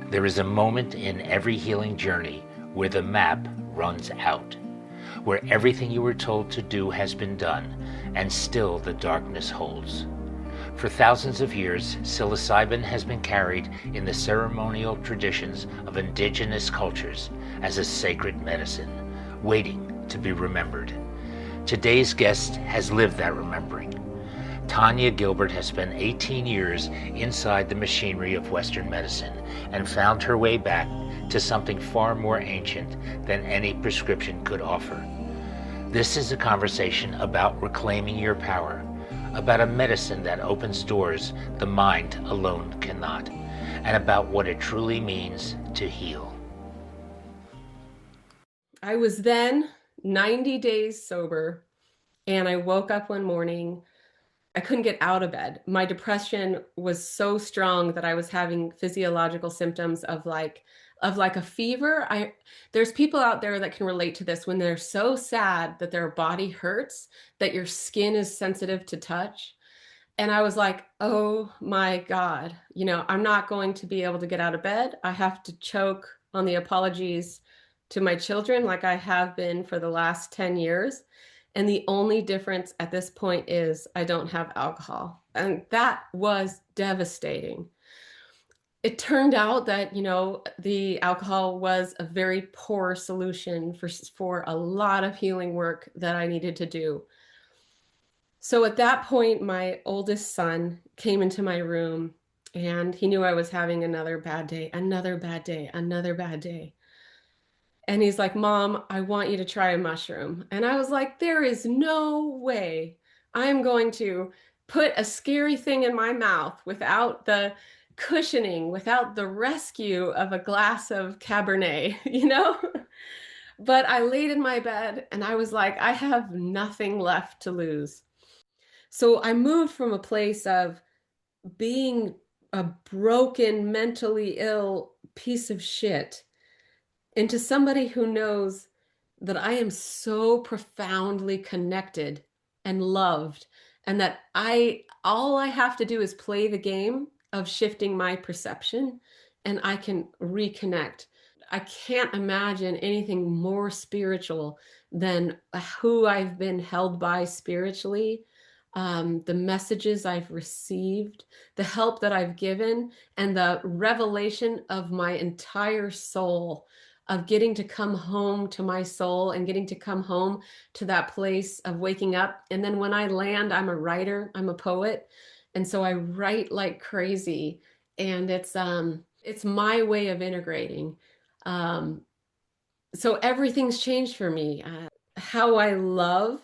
There is a moment in every healing journey where the map runs out, where everything you were told to do has been done, and still the darkness holds. For thousands of years, psilocybin has been carried in the ceremonial traditions of indigenous cultures as a sacred medicine, waiting to be remembered. Today's guest has lived that remembering. Tawnya Gilbert has spent 18 years inside the machinery of Western medicine and found her way back to something far more ancient than any prescription could offer. This is a conversation about reclaiming your power, about a medicine that opens doors the mind alone cannot, and about what it truly means to heal. I was then 90 days sober, and I woke up one morning. I couldn't get out of bed. My depression was so strong that I was having physiological symptoms of like a fever. There's people out there that can relate to this when they're so sad that their body hurts, that your skin is sensitive to touch. And I was like, oh my God, I'm not going to be able to get out of bed. I have to choke on the apologies to my children like I have been for the last 10 years. And the only difference at this point is I don't have alcohol. And that was devastating. It turned out that, the alcohol was a very poor solution for a lot of healing work that I needed to do. So at that point, my oldest son came into my room and he knew I was having another bad day, another bad day, another bad day. And he's like, Mom, I want you to try a mushroom. And I was like, there is no way I'm going to put a scary thing in my mouth without the cushioning, without the rescue of a glass of Cabernet, But I laid in my bed and I was like, I have nothing left to lose. So I moved from a place of being a broken, mentally ill piece of shit into somebody who knows that I am so profoundly connected and loved, and that all I have to do is play the game of shifting my perception and I can reconnect. I can't imagine anything more spiritual than who I've been held by spiritually, the messages I've received, the help that I've given, and the revelation of my entire soul, of getting to come home to my soul and getting to come home to that place of waking up. And then when I land, I'm a writer, I'm a poet. And so I write like crazy. And it's my way of integrating. So everything's changed for me. How I love,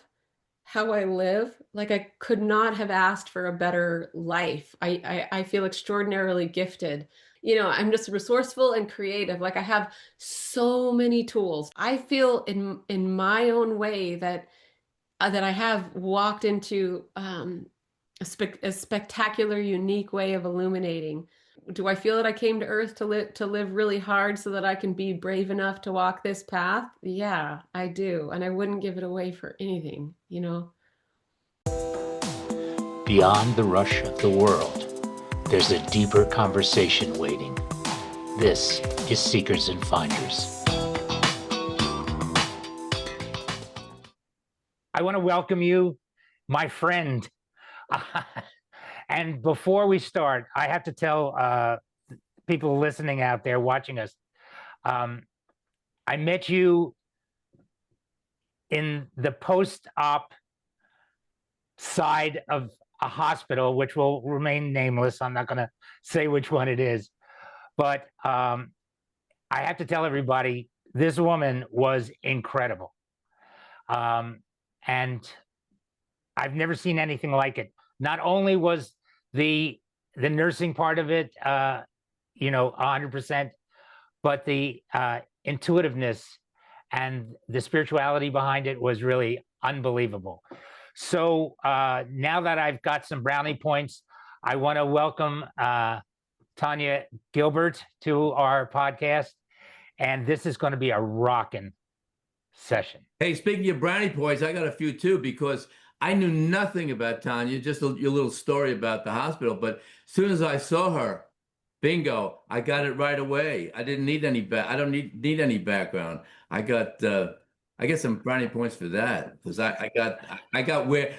how I live, like I could not have asked for a better life. I feel extraordinarily gifted. I'm just resourceful and creative. Like I have so many tools. I feel in my own way that I have walked into a spectacular, unique way of illuminating. Do I feel that I came to Earth to live really hard so that I can be brave enough to walk this path? Yeah, I do, and I wouldn't give it away for anything. Beyond the rush of the world, there's a deeper conversation waiting. This is Seekers and Finders. I want to welcome you, my friend. And before we start, I have to tell people listening out there, watching us, I met you in the post-op side of a hospital, which will remain nameless. I'm not going to say which one it is. But I have to tell everybody, this woman was incredible. And I've never seen anything like it. Not only was the nursing part of it, 100%, but the intuitiveness and the spirituality behind it was really unbelievable. So now that I've got some brownie points, I want to welcome Tawnya Gilbert to our podcast. And this is going to be a rocking session. Hey, speaking of brownie points, I got a few too, because I knew nothing about Tawnya, just your little story about the hospital. But as soon as I saw her, Bingo. I got it right away. I didn't need any I don't need any background. I get some brownie points for that because I got where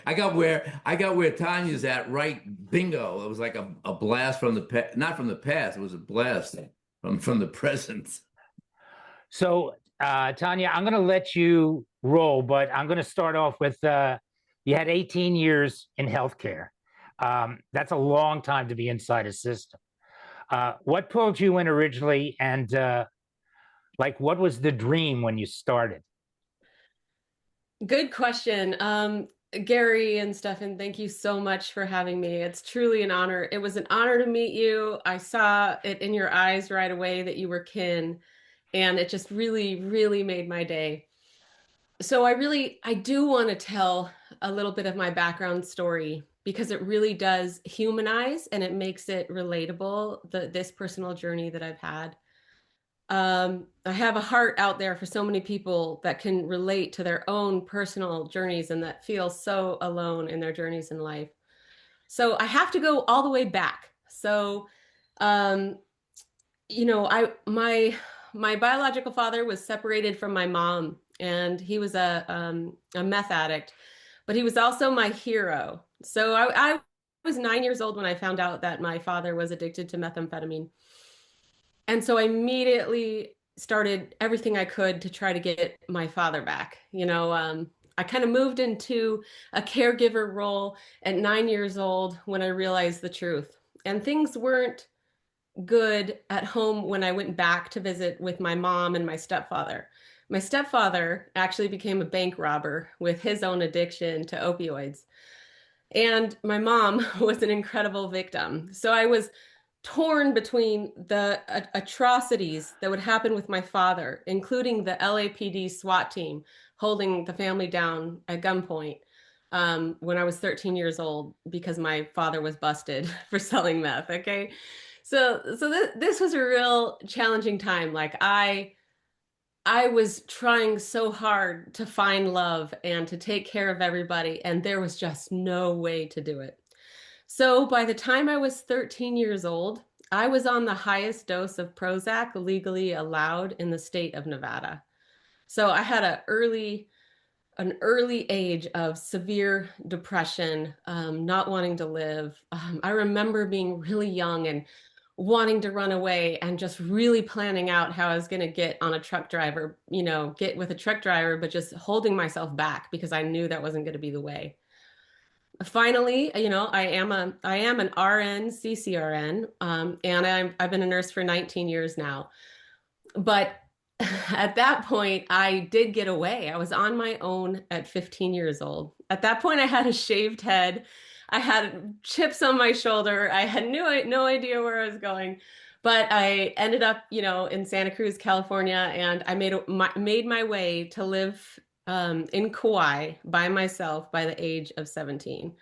Tanya's at right. Bingo. It was like a blast from the past, not from the past. It was a blast from the present. So, Tawnya, I'm going to let you roll, but I'm going to start off with you had 18 years in healthcare. That's a long time to be inside a system. What pulled you in originally, and like, what was the dream when you started? Good question. Gary and Stefan, thank you so much for having me. It's truly an honor. It was an honor to meet you. I saw it in your eyes right away that you were kin, and it just really, really made my day. So I do want to tell a little bit of my background story because it really does humanize and it makes it relatable, this personal journey that I've had. I have a heart out there for so many people that can relate to their own personal journeys and that feel so alone in their journeys in life. So I have to go all the way back. So, um, my biological father was separated from my mom, and he was a meth addict, but he was also my hero. So I was 9 years old when I found out that my father was addicted to methamphetamine. And so I immediately started everything I could to try to get my father back. I kind of moved into a caregiver role at 9 years old when I realized the truth. And things weren't good at home when I went back to visit with my mom and my stepfather. My stepfather actually became a bank robber with his own addiction to opioids. And my mom was an incredible victim. So I was torn between the atrocities that would happen with my father, including the LAPD SWAT team holding the family down at gunpoint when I was 13 years old because my father was busted for selling meth. Okay. So this was a real challenging time. Like I was trying so hard to find love and to take care of everybody, and there was just no way to do it. So by the time I was 13 years old, I was on the highest dose of Prozac legally allowed in the state of Nevada. So I had an early age of severe depression, not wanting to live. I remember being really young and wanting to run away and just really planning out how I was going to get on a truck driver, get with a truck driver, but just holding myself back because I knew that wasn't going to be the way. Finally, I am an RN, CCRN, and I've been a nurse for 19 years now. But at that point, I did get away. I was on my own at 15 years old. At that point, I had a shaved head. I had chips on my shoulder. I had no idea where I was going. But I ended up, in Santa Cruz, California, and I made my way to live in Kauai by myself by the age of 17.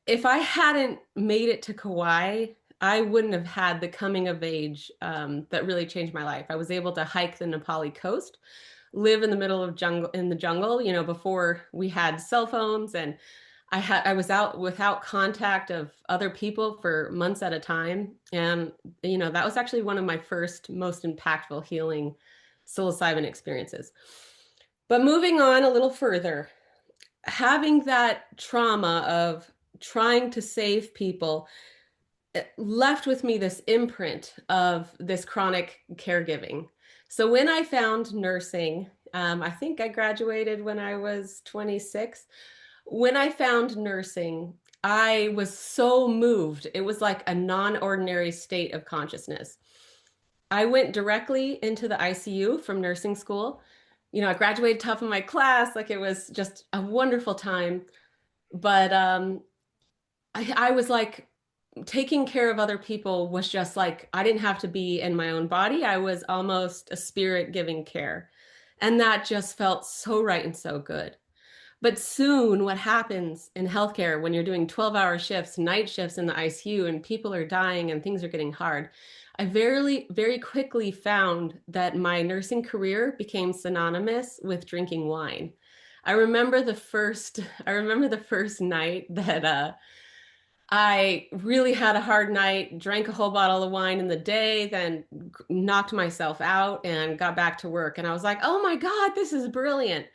If I hadn't made it to Kauai, I wouldn't have had the coming of age that really changed my life. I was able to hike the Nepali coast, live in the middle of the jungle, before we had cell phones, and I was out without contact of other people for months at a time. And, that was actually one of my first, most impactful healing psilocybin experiences. But moving on a little further, having that trauma of trying to save people, it left with me this imprint of this chronic caregiving. So when I found nursing, I think I graduated when I was 26. When I found nursing, I was so moved. It was like a non-ordinary state of consciousness. I went directly into the ICU from nursing school. I graduated top of my class. Like, it was just a wonderful time. But I was like, taking care of other people was just like, I didn't have to be in my own body. I was almost a spirit giving care. And that just felt so right and so good. But soon, what happens in healthcare when you're doing 12-hour shifts, night shifts in the ICU, and people are dying and things are getting hard, I very quickly found that my nursing career became synonymous with drinking wine. I remember the first night that I really had a hard night, drank a whole bottle of wine in the day, then knocked myself out and got back to work. And I was like, oh my God, this is brilliant.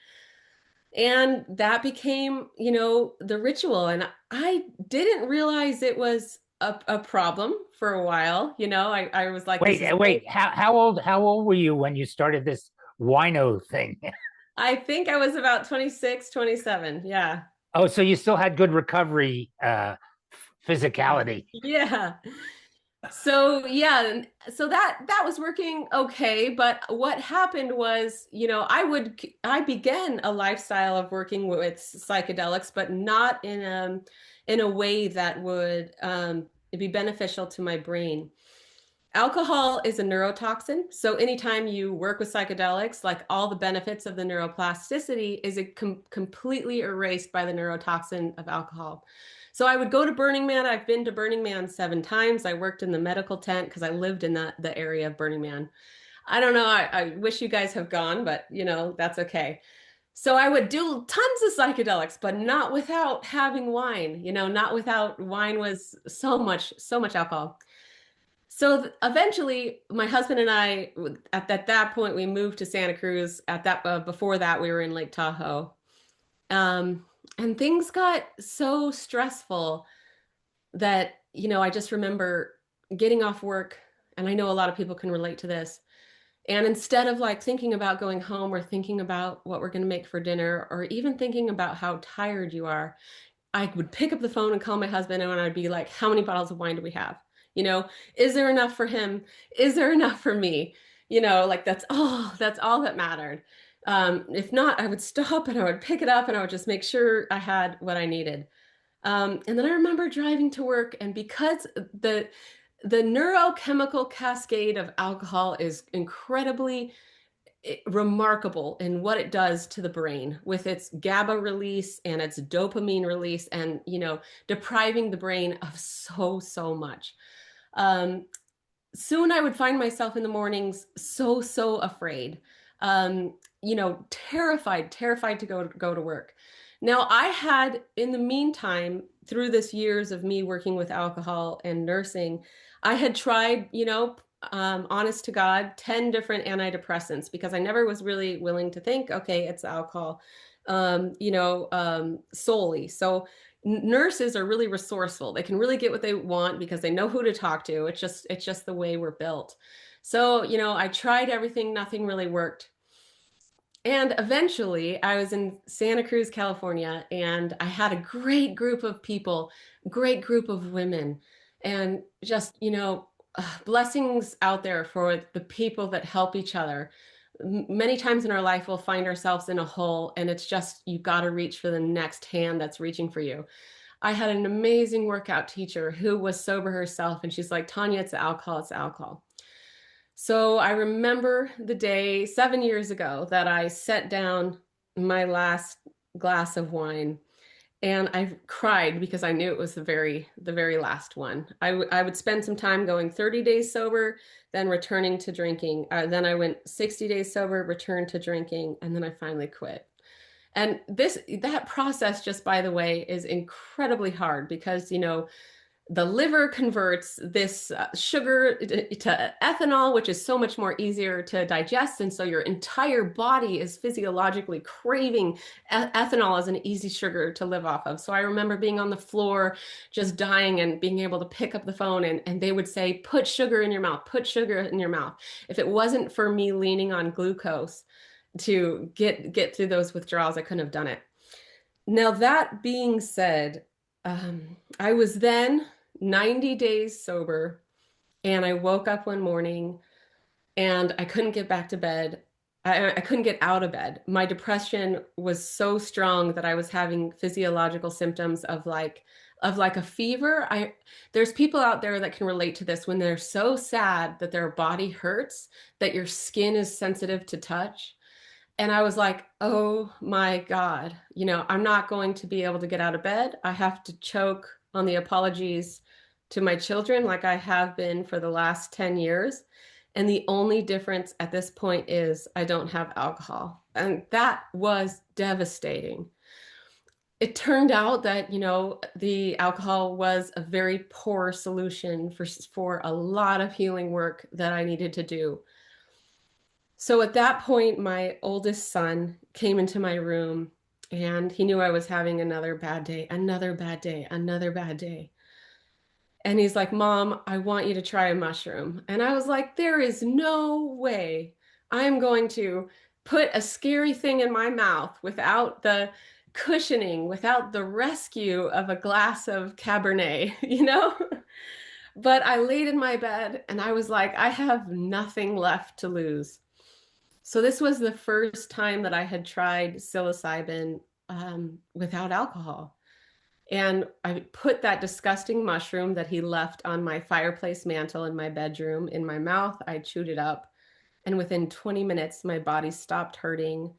And that became, the ritual. And I didn't realize it was a problem for a while. I was like, this is great. Wait. How old were you when you started this wino thing? I think I was about 26, 27. Yeah. Oh, so you still had good recovery physicality. Yeah. So yeah, so that was working okay, but what happened was, I began a lifestyle of working with psychedelics, but not in a way that would be beneficial to my brain. Alcohol is a neurotoxin, so anytime you work with psychedelics, like all the benefits of the neuroplasticity is completely erased by the neurotoxin of alcohol. So I would go to Burning Man. I've been to Burning Man 7 times. I worked in the medical tent because I lived in the area of Burning Man. I don't know. I wish you guys have gone, but that's okay. So I would do tons of psychedelics, but not without having wine. Not without wine was so much alcohol. So eventually, my husband and I, at that point, we moved to Santa Cruz. Before that, we were in Lake Tahoe, and things got so stressful that I just remember getting off work, and I know a lot of people can relate to this. And instead of like thinking about going home or thinking about what we're going to make for dinner, or even thinking about how tired you are, I would pick up the phone and call my husband, and I'd be like, "How many bottles of wine do we have? You know, is there enough for him? Is there enough for me?" Like that's all that mattered. If not, I would stop and I would pick it up and I would just make sure I had what I needed. And then I remember driving to work, and because the neurochemical cascade of alcohol is incredibly remarkable in what it does to the brain with its GABA release and its dopamine release, and depriving the brain of so much. um, Soon I would find myself in the mornings so afraid, terrified to go to work. Now I had, in the meantime, through this years of me working with alcohol and nursing, I had tried, honest to God, 10 different antidepressants, because I never was really willing to think, okay, it's alcohol, solely. So nurses are really resourceful. They can really get what they want because they know who to talk to. It's just the way we're built. So, I tried everything, nothing really worked. And eventually I was in Santa Cruz, California, and I had a great group of people, great group of women, and just, blessings out there for the people that help each other. Many times in our life, we'll find ourselves in a hole, and it's just, you got to reach for the next hand that's reaching for you. I had an amazing workout teacher who was sober herself, and she's like, "Tawnya, it's alcohol, it's alcohol." So I remember the day 7 years ago that I set down my last glass of wine, and I cried because I knew it was the very last one. I would spend some time going 30 days sober, then returning to drinking. Then I went 60 days sober, returned to drinking, and then I finally quit. And that process, just by the way, is incredibly hard because, the liver converts this sugar to ethanol, which is so much more easier to digest. And so your entire body is physiologically craving ethanol as an easy sugar to live off of. So I remember being on the floor, just dying, and being able to pick up the phone, and they would say, "Put sugar in your mouth, put sugar in your mouth." If it wasn't for me leaning on glucose to get through those withdrawals, I couldn't have done it. Now, that being said, I was then 90 days sober, and I woke up one morning and I couldn't get back to bed. I couldn't get out of bed. My depression was so strong that I was having physiological symptoms of like a fever. There's people out there that can relate to this when they're so sad that their body hurts, that your skin is sensitive to touch. And I was like, oh my God, I'm not going to be able to get out of bed. I have to choke on the apologies to my children like I have been for the last 10 years. And the only difference at this point is I don't have alcohol. And that was devastating. it turned out that, the alcohol was a very poor solution for a lot of healing work that I needed to do. So at that point, my oldest son came into my room and he knew I was having another bad day, another bad day, another bad day. And he's like, Mom, I want you to try a mushroom. And I was like, there is no way I'm going to put a scary thing in my mouth without the cushioning, without the rescue of a glass of Cabernet, But I laid in my bed and I was like, I have nothing left to lose. So this was the first time that I had tried psilocybin without alcohol. And I put that disgusting mushroom that he left on my fireplace mantle in my bedroom in my mouth. I chewed it up. And within 20 minutes, my body stopped hurting.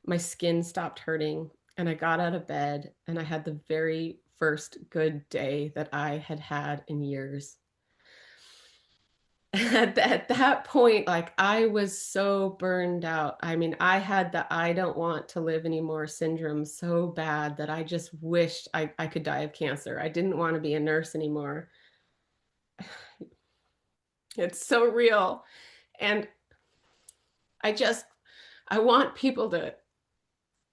My skin stopped hurting. And I got out of bed and I had the very first good day that I had had in years. At that point, like I was so burned out. I mean, I had the I don't want to live anymore syndrome so bad that I just wished I could die of cancer. I didn't want to be a nurse anymore. It's so real. And I want people to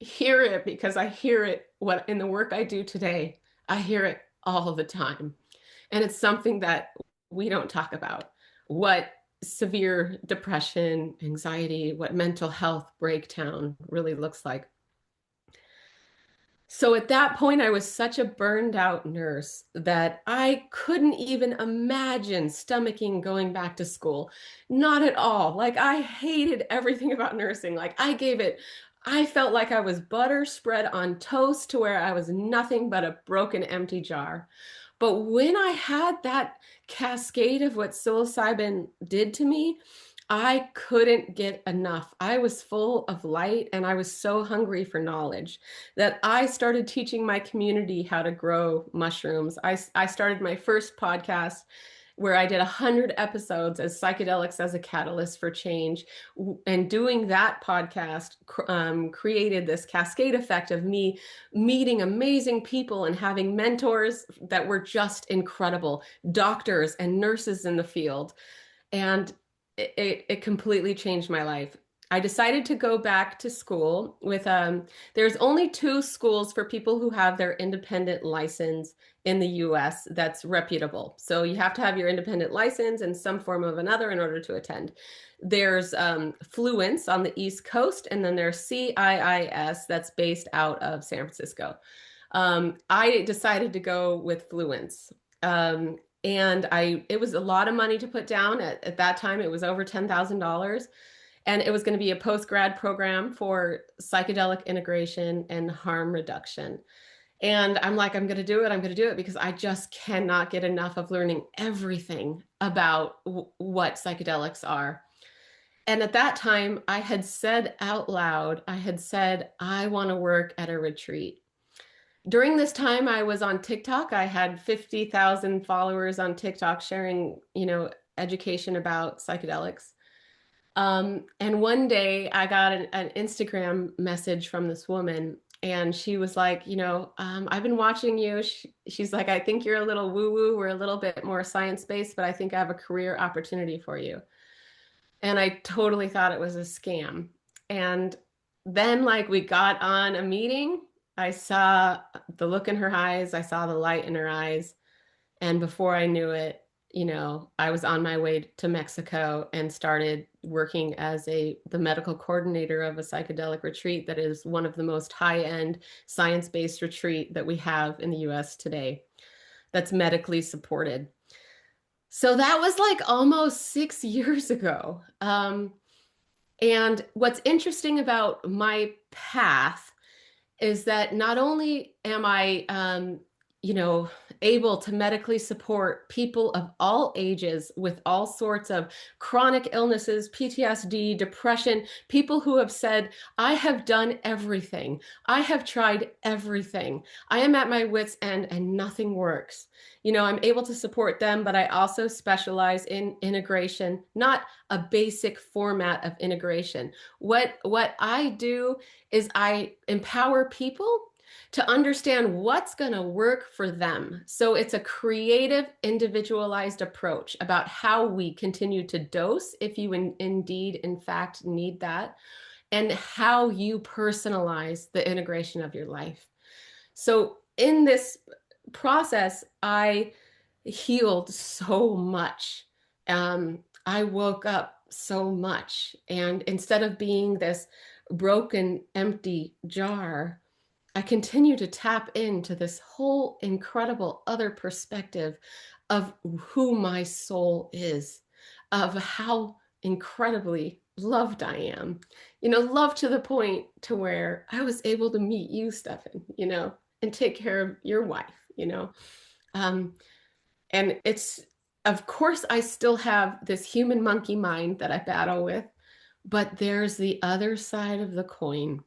hear it because I hear it what in the work I do today. I hear it all the time. And it's something that we don't talk about. What severe depression, anxiety, what mental health breakdown really looks like. So at that point, I was such a burned out nurse that I couldn't even imagine stomaching going back to school. Not at all. Like I hated everything about nursing. I felt like I was butter spread on toast to where I was nothing but a broken, empty jar. But when I had that cascade of what psilocybin did to me, I couldn't get enough. I was full of light and I was so hungry for knowledge that I started teaching my community how to grow mushrooms. I started my first podcast where I did 100 episodes as psychedelics as a catalyst for change. And doing that podcast created this cascade effect of me meeting amazing people and having mentors that were just incredible, doctors and nurses in the field. And it completely changed my life. I decided to go back to school with, there's only 2 schools for people who have their independent license in the US that's reputable. So you have to have your independent license in some form of another in order to attend. There's Fluence on the East Coast, and then there's CIIS that's based out of San Francisco. I decided to go with Fluence. And it was a lot of money to put down. At that time, it was over $10,000. And it was going to be a post-grad program for psychedelic integration and harm reduction. And I'm like, I'm going to do it. I'm going to do it because I just cannot get enough of learning everything about what psychedelics are. And at that time, I had said out loud, I want to work at a retreat. During this time, I was on TikTok. I had 50,000 followers on TikTok sharing, education about psychedelics. And one day I got an Instagram message from this woman, and she was like, I've been watching you. She's like, I think you're a little woo-woo. We're a little bit more science-based, but I think I have a career opportunity for you. And I totally thought it was a scam. And then we got on a meeting. I saw the look in her eyes. I saw the light in her eyes. And before I knew it, I was on my way to Mexico and started working as the medical coordinator of a psychedelic retreat that is one of the most high-end science-based retreat that we have in the US today that's medically supported. So that was almost 6 years ago. And what's interesting about my path is that not only am I, able to medically support people of all ages with all sorts of chronic illnesses, PTSD, depression, people who have said, I have done everything. I have tried everything. I am at my wit's end and nothing works. I'm able to support them, but I also specialize in integration, not a basic format of integration. What I do is I empower people to understand what's going to work for them. So it's a creative, individualized approach about how we continue to dose if you indeed, in fact, need that, and how you personalize the integration of your life. So in this process, I healed so much. I woke up so much. And instead of being this broken, empty jar, I continue to tap into this whole incredible other perspective of who my soul is, of how incredibly loved I am. Love to the point to where I was able to meet you, Stefan, and take care of your wife. Um, and it's, of course, I still have this human monkey mind that I battle with, but there's the other side of the coin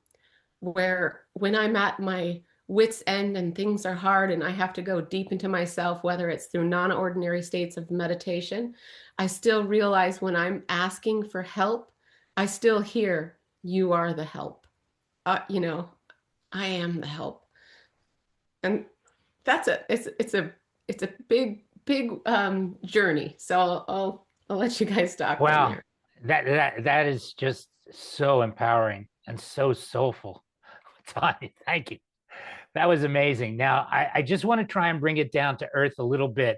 where when I'm at my wit's end and things are hard and I have to go deep into myself, whether it's through non-ordinary states of meditation, I still realize when I'm asking for help, I still hear, you are the help. I am the help. And that's it. It's a big journey. So I'll let you guys talk from Wow, there. that is just so empowering and so soulful. Tawnya, thank you. That was amazing. Now, I just want to try and bring it down to earth a little bit.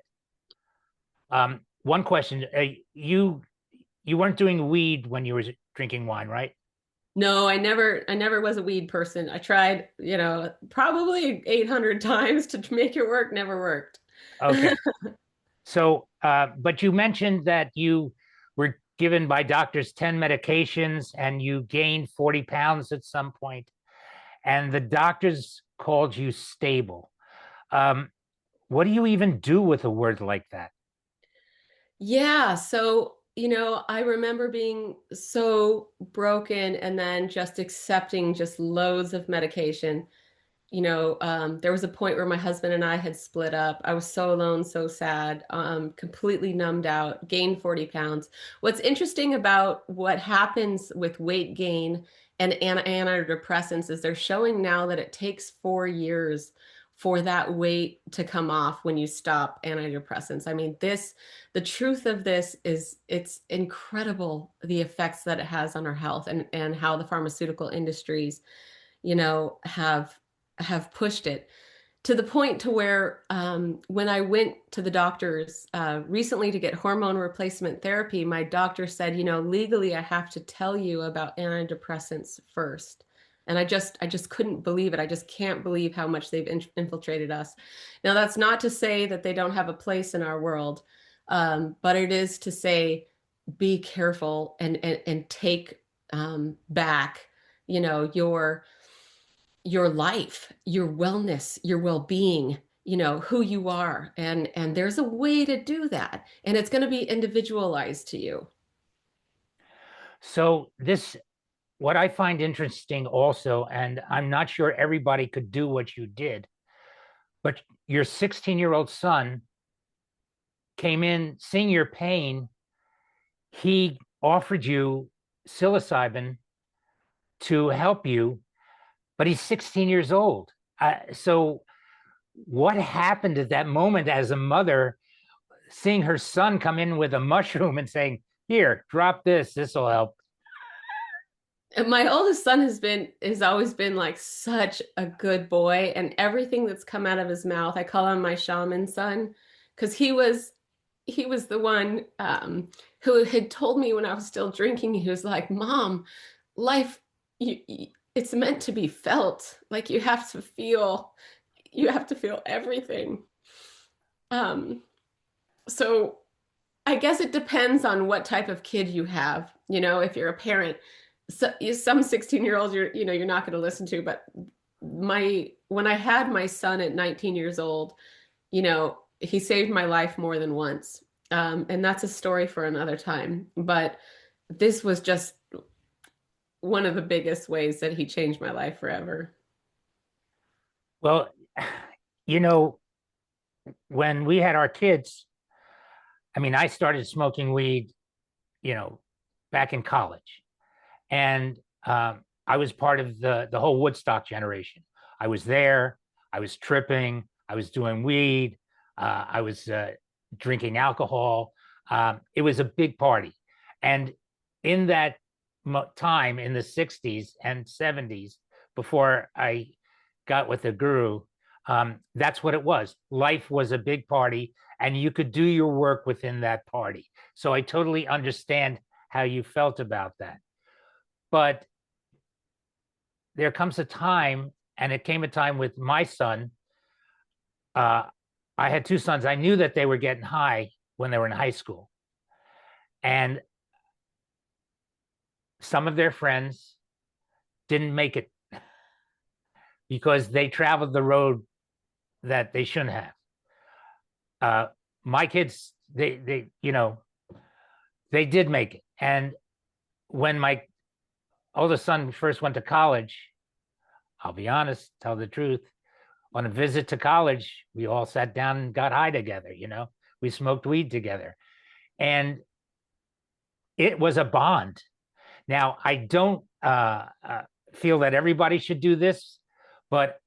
One question: you weren't doing weed when you were drinking wine, right? No, I never was a weed person. I tried, probably 800 times to make it work, never worked. Okay. So, but you mentioned that you were given by doctors 10 medications and you gained 40 pounds at some point, and the doctors called you stable. What do you even do with a word like that? Yeah, so, I remember being so broken and then just accepting just loads of medication. There was a point where my husband and I had split up. I was so alone, so sad, completely numbed out, gained 40 pounds. What's interesting about what happens with weight gain and antidepressants is they're showing now that it takes 4 years for that weight to come off when you stop antidepressants. I mean, the truth of this is it's incredible the effects that it has on our health and how the pharmaceutical industries, have pushed it to the point to where when I went to the doctors recently to get hormone replacement therapy, my doctor said, legally I have to tell you about antidepressants first. And I just couldn't believe it. I just can't believe how much they've infiltrated us. Now, that's not to say that they don't have a place in our world, but it is to say, be careful and take back, your life, your wellness, your well-being, who you are. And there's a way to do that. And it's going to be individualized to you. So what I find interesting also, and I'm not sure everybody could do what you did, but your 16-year-old son came in seeing your pain. He offered you psilocybin to help you, but he's 16 years old. So what happened at that moment as a mother, seeing her son come in with a mushroom and saying, here, drop this will help? And my oldest son has always been like such a good boy, and everything that's come out of his mouth, I call him my shaman son, because he was the one who had told me when I was still drinking. He was like, Mom, life, it's meant to be felt. Like you have to feel everything. So I guess it depends on what type of kid you have. If you're a parent, so some 16-year-olds you're not going to listen to. But when I had my son at 19 years old, he saved my life more than once. And that's a story for another time. But this was just one of the biggest ways that he changed my life forever. Well, when we had our kids, I mean, I started smoking weed, back in college. And I was part of the whole Woodstock generation. I was there. I was tripping. I was doing weed. I was drinking alcohol. It was a big party. And in that time in the 60s and 70s, before I got with the guru, that's what it was. Life was a big party, and you could do your work within that party. So I totally understand how you felt about that. But there comes a time, and it came a time with my son. I had two sons. I knew that they were getting high when they were in high school. And some of their friends didn't make it because they traveled the road that they shouldn't have. My kids, they they did make it. And when my oldest son first went to college, I'll be honest, tell the truth, on a visit to college, we all sat down and got high together. We smoked weed together, and it was a bond. Now, I don't feel that everybody should do this, but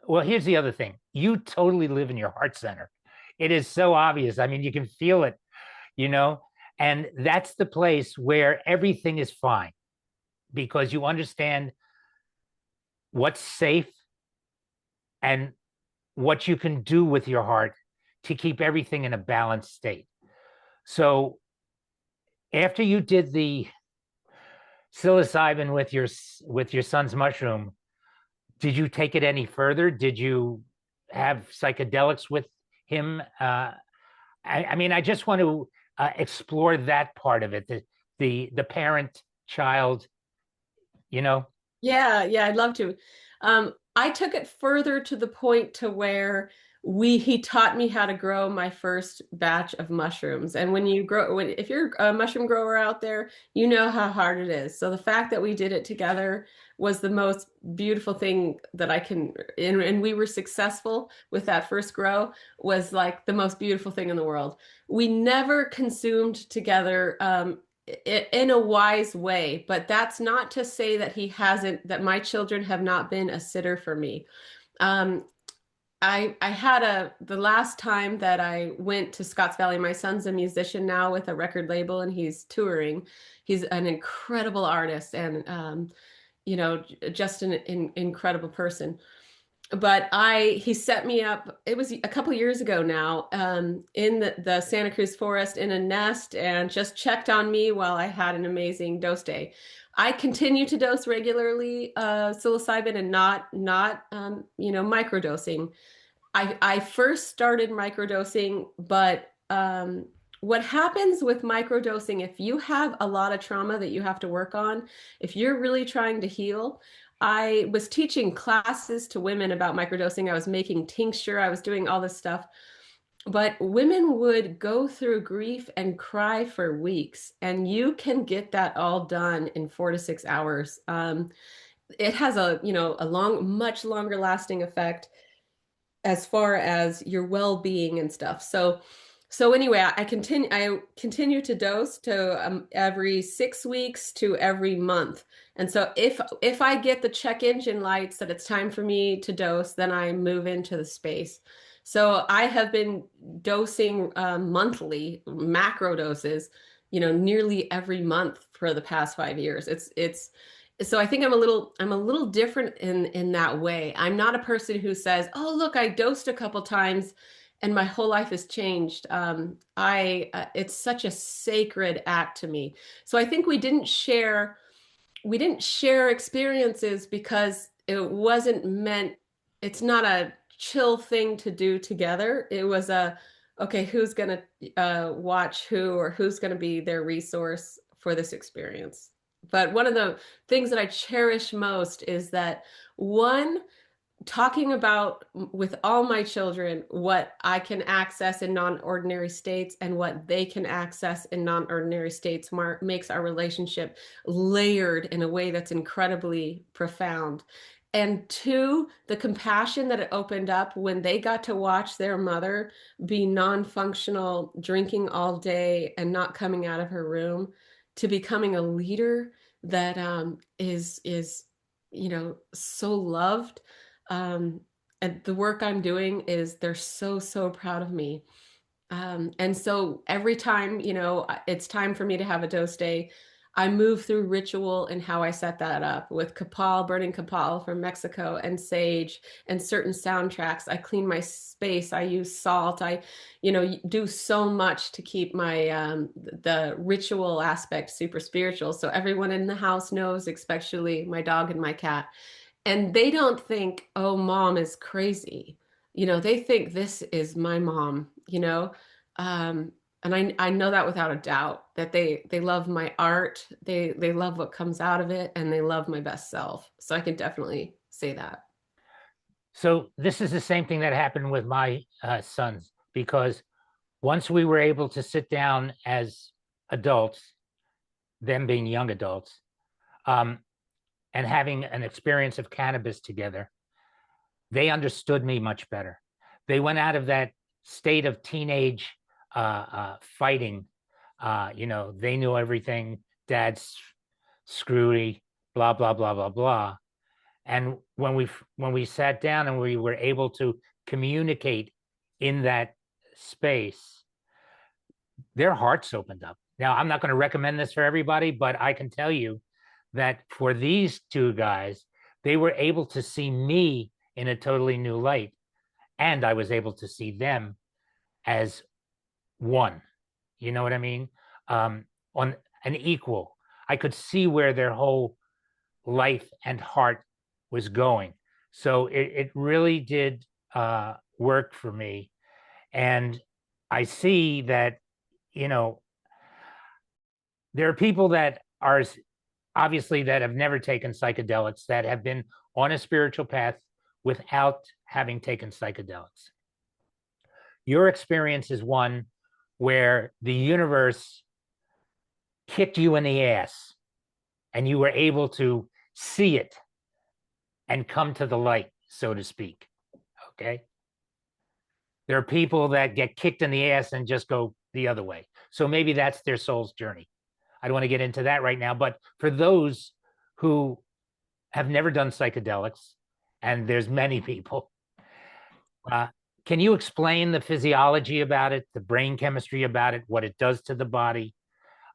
well, here's the other thing. You totally live in your heart center. It is so obvious. I mean, you can feel it, and that's the place where everything is fine because you understand what's safe and what you can do with your heart to keep everything in a balanced state. So after you did the psilocybin with your son's mushroom, did you take it any further? Did you have psychedelics with him? I mean, I just want to explore that part of it, the parent child, Yeah, I'd love to. I took it further to the point to where he taught me how to grow my first batch of mushrooms. And if you're a mushroom grower out there, you know how hard it is. So the fact that we did it together was the most beautiful thing that and we were successful with that first grow, was like the most beautiful thing in the world. We never consumed together, in a wise way, but that's not to say that my children have not been a sitter for me. I had the last time that I went to Scotts Valley, my son's a musician now with a record label and he's touring. He's an incredible artist and, just an incredible person. But he set me up, it was a couple years ago now, in the Santa Cruz forest in a nest, and just checked on me while I had an amazing dose day. I continue to dose regularly, psilocybin, and not microdosing. I first started microdosing, but what happens with microdosing, if you have a lot of trauma that you have to work on, if you're really trying to heal, I was teaching classes to women about microdosing. I was making tincture. I was doing all this stuff. But women would go through grief and cry for weeks, and you can get that all done in 4 to 6 hours. It has a much longer lasting effect as far as your well-being and stuff. So anyway, I continue to dose to every 6 weeks to every month. And so if I get the check engine lights that it's time for me to dose, then I move into the space. So I have been dosing monthly macro doses, nearly every month for the past 5 years. So I think I'm a little different in that way. I'm not a person who says, "Oh, look, I dosed a couple times and my whole life has changed." It's such a sacred act to me. So I think we didn't share experiences because it wasn't meant, it's not a chill thing to do together. It was okay, who's going to watch who, or who's going to be their resource for this experience. But one of the things that I cherish most is that, one, talking about with all my children what I can access in non-ordinary states and what they can access in non-ordinary states makes our relationship layered in a way that's incredibly profound. And two, the compassion that it opened up when they got to watch their mother be non-functional, drinking all day and not coming out of her room, to becoming a leader that is so loved. And the work I'm doing is they're so, so proud of me. And so every time, it's time for me to have a dose day, I move through ritual and how I set that up with copal, burning copal from Mexico, and sage and certain soundtracks. I clean my space. I use salt. I, do so much to keep my the ritual aspect super spiritual. So everyone in the house knows, especially my dog and my cat. And they don't think, oh, mom is crazy. They think this is my mom, um, and I know that without a doubt, that they love my art, they love what comes out of it, and they love my best self. So I can definitely say that. So this is the same thing that happened with my sons, because once we were able to sit down as adults, them being young adults, um, and having an experience of cannabis together, they understood me much better. They went out of that state of teenage fighting. They knew everything. Dad's screwy, blah blah blah blah blah. And when we sat down and we were able to communicate in that space, their hearts opened up. Now, I'm not going to recommend this for everybody, but I can tell you that for these two guys, they were able to see me in a totally new light. And I was able to see them as one. You know what I mean? On an equal. I could see where their whole life and heart was going. So it really did work for me. And I see that, there are people that are obviously that have never taken psychedelics, that have been on a spiritual path without having taken psychedelics. Your experience is one where the universe kicked you in the ass and you were able to see it and come to the light, so to speak. Okay. There are people that get kicked in the ass and just go the other way. So maybe that's their soul's journey. I don't want to get into that right now, but for those who have never done psychedelics, and there's many people, can you explain the physiology about it, the brain chemistry about it, what it does to the body?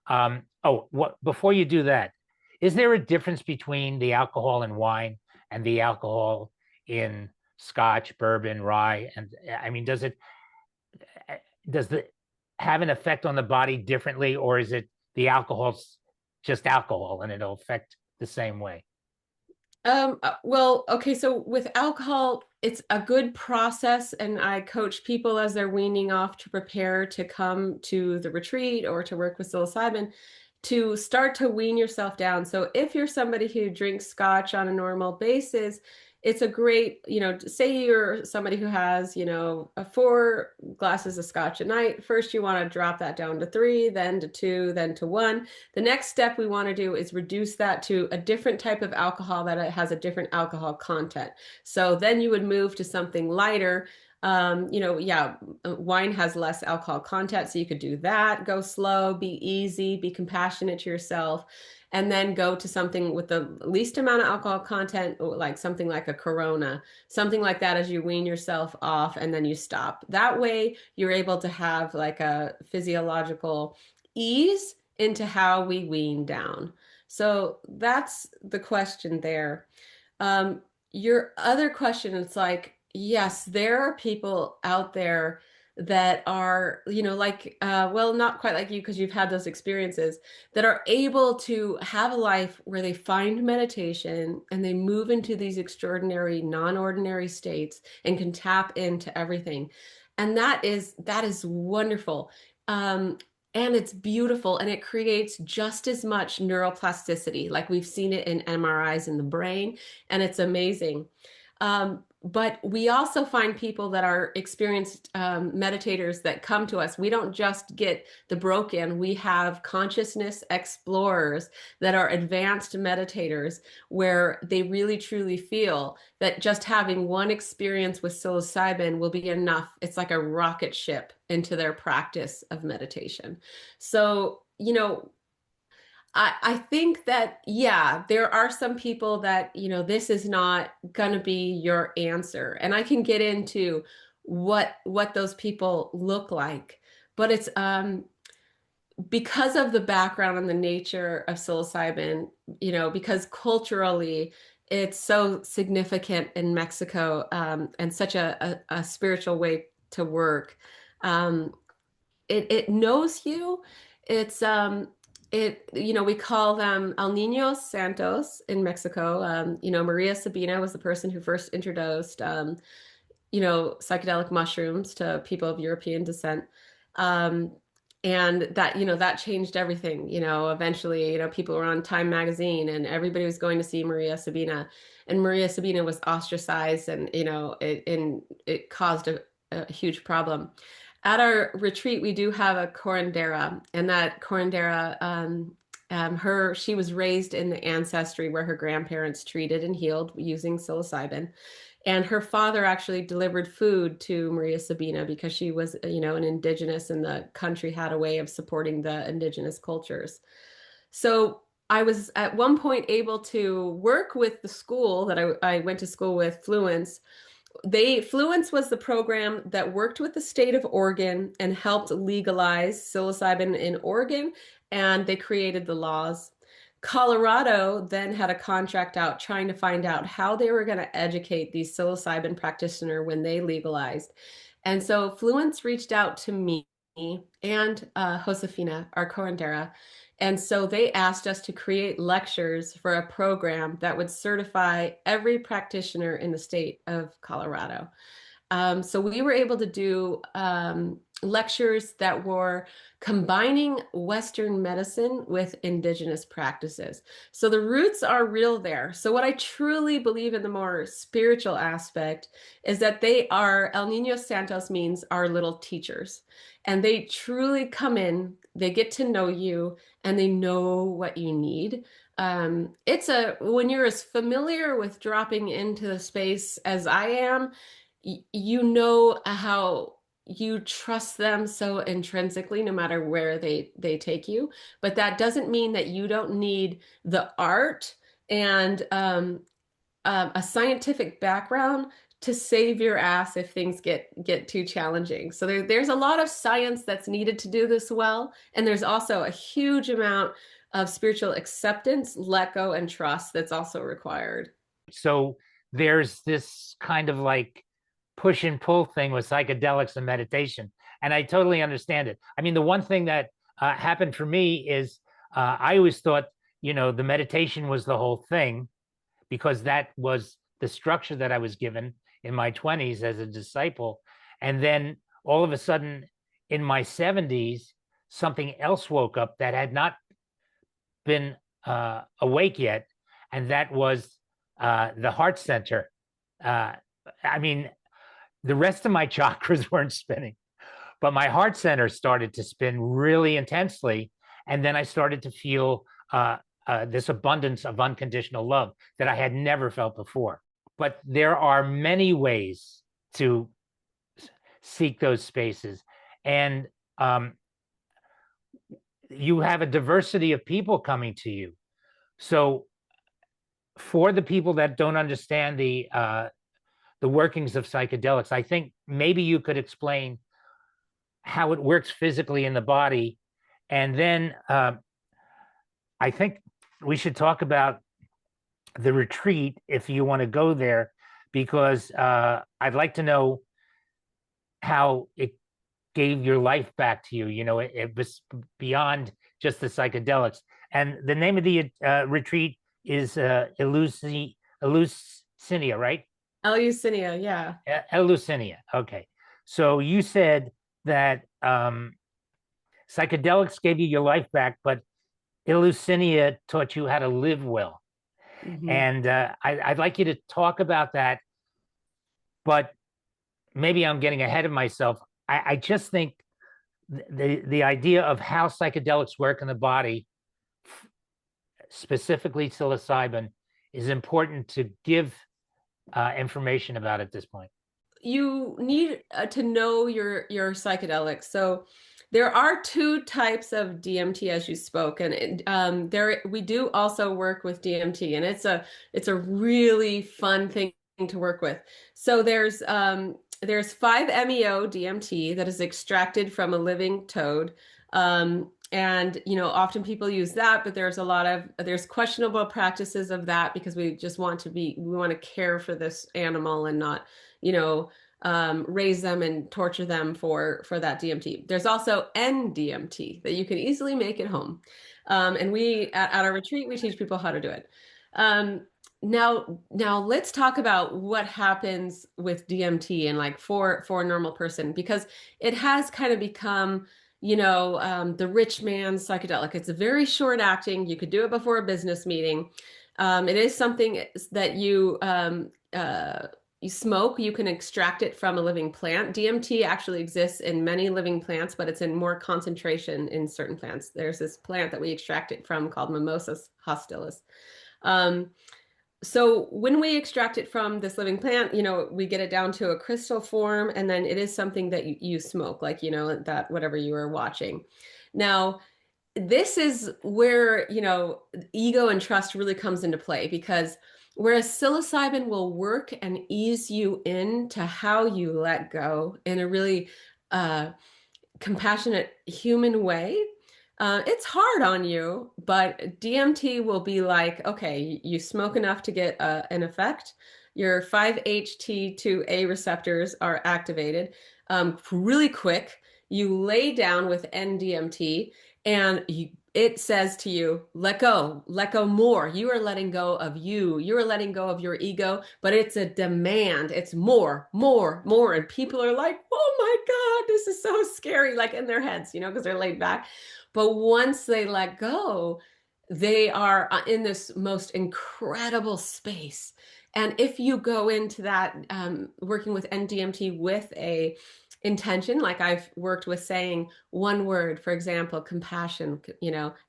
Before you do that, is there a difference between the alcohol in wine and the alcohol in scotch, bourbon, rye? And I mean, does it have an effect on the body differently, or is it the alcohol's just alcohol and it'll affect the same way? Well, okay, so with alcohol, it's a good process, and I coach people as they're weaning off to prepare to come to the retreat or to work with psilocybin to start to wean yourself down. So if you're somebody who drinks scotch on a normal basis, it's a great, say you're somebody who has, 4 glasses of scotch a night. First, you want to drop that down to 3, then to 2, then to 1. The next step we want to do is reduce that to a different type of alcohol that has a different alcohol content. So then you would move to something lighter. Wine has less alcohol content, so you could do that. Go slow, be easy, be compassionate to yourself, and then go to something with the least amount of alcohol content, like something like a Corona, something like that as you wean yourself off, and then you stop. That way, you're able to have like a physiological ease into how we wean down. So that's the question there. Your other question, it's like, yes, there are people out there that are, not quite like you because you've had those experiences, that are able to have a life where they find meditation and they move into these extraordinary, non-ordinary states and can tap into everything. And that is wonderful. And it's beautiful, and it creates just as much neuroplasticity, like we've seen it in MRIs in the brain, and it's amazing. But we also find people that are experienced meditators that come to us. We don't just get the broken. We have consciousness explorers that are advanced meditators where they really truly feel that just having one experience with psilocybin will be enough. It's like a rocket ship into their practice of meditation. So, I think that, yeah, there are some people that, this is not going to be your answer. And I can get into what those people look like. But it's because of the background and the nature of psilocybin, because culturally it's so significant in Mexico, and such a spiritual way to work. Um, it knows you. It's we call them El Niños Santos in Mexico. Maria Sabina was the person who first introduced psychedelic mushrooms to people of European descent. Um, and that changed everything. Eventually, people were on Time magazine and everybody was going to see Maria Sabina, and Maria Sabina was ostracized, and it caused a huge problem. At our retreat, we do have a curandera, and that curandera, she was raised in the ancestry where her grandparents treated and healed using psilocybin. And her father actually delivered food to Maria Sabina because she was, an indigenous, and the country had a way of supporting the indigenous cultures. So I was at one point able to work with the school that I went to school with, Fluence. Fluence was the program that worked with the state of Oregon and helped legalize psilocybin in Oregon, and they created the laws. Colorado then had a contract out trying to find out how they were going to educate these psilocybin practitioners when they legalized. And so Fluence reached out to me and Josefina, our curandera. And so they asked us to create lectures for a program that would certify every practitioner in the state of Colorado. So we were able to do lectures that were combining Western medicine with indigenous practices. So the roots are real there. So what I truly believe in the more spiritual aspect is that El Niños Santos means our little teachers. And they truly come in, they get to know you, and they know what you need. When you're as familiar with dropping into the space as I am, you know how you trust them so intrinsically no matter where they take you. But that doesn't mean that you don't need the art and a scientific background to save your ass if things get too challenging. So there's a lot of science that's needed to do this well, and there's also a huge amount of spiritual acceptance, let go, and trust that's also required. So there's this kind of like push and pull thing with psychedelics and meditation. And I totally understand it. I mean, the one thing that happened for me is I always thought, the meditation was the whole thing, because that was the structure that I was given in my 20s as a disciple. And then all of a sudden in my 70s, something else woke up that had not been awake yet. And that was the heart center. I mean, the rest of my chakras weren't spinning, but my heart center started to spin really intensely. And then I started to feel this abundance of unconditional love that I had never felt before. But there are many ways to seek those spaces. And you have a diversity of people coming to you. So for the people that don't understand the workings of psychedelics, I think maybe you could explain how it works physically in the body. And then I think we should talk about the retreat if you want to go there, because I'd like to know how it gave your life back to you. It was beyond just the psychedelics. And the name of the retreat is Eleusinia, right? Eleusinia, yeah. Eleusinia. Okay. So you said that psychedelics gave you your life back, but Eleusinia taught you how to live well. Mm-hmm. And I'd like you to talk about that, but maybe I'm getting ahead of myself. I just think the idea of how psychedelics work in the body, specifically psilocybin, is important to give information about at this point. You need to know your psychedelics. So There are two types of DMT as you spoke, and there we do also work with DMT, and it's a really fun thing to work with. So there's 5-MeO DMT that is extracted from a living toad. And often people use that, but there's questionable practices of that because we just we want to care for this animal and not, raise them and torture them for that DMT. There's also NDMT that you can easily make at home. And we at our retreat, we teach people how to do it. Now let's talk about what happens with DMT and like for a normal person, because it has kind of become, the rich man's psychedelic. It's a very short acting. You could do it before a business meeting. It is something that you smoke. You can extract it from a living plant. DMT actually exists in many living plants, but it's in more concentration in certain plants. There's this plant that we extract it from called Mimosa hostilis. So when we extract it from this living plant, we get it down to a crystal form, and then it is something that you smoke, like, that whatever you are watching. Now, this is where, ego and trust really comes into play, because whereas psilocybin will work and ease you into how you let go in a really compassionate human way, it's hard on you, but DMT will be like, okay, you smoke enough to get an effect. Your 5-HT2A receptors are activated really quick. You lay down with NDMT, and it says to you, let go more. You are letting go of you. You are letting go of your ego, but it's a demand. It's more. And people are like, oh my God, this is so scary, like in their heads, because they're laid back. But once they let go, they are in this most incredible space. And if you go into that, working with NDMT with a intention, like I've worked with saying one word, for example, compassion,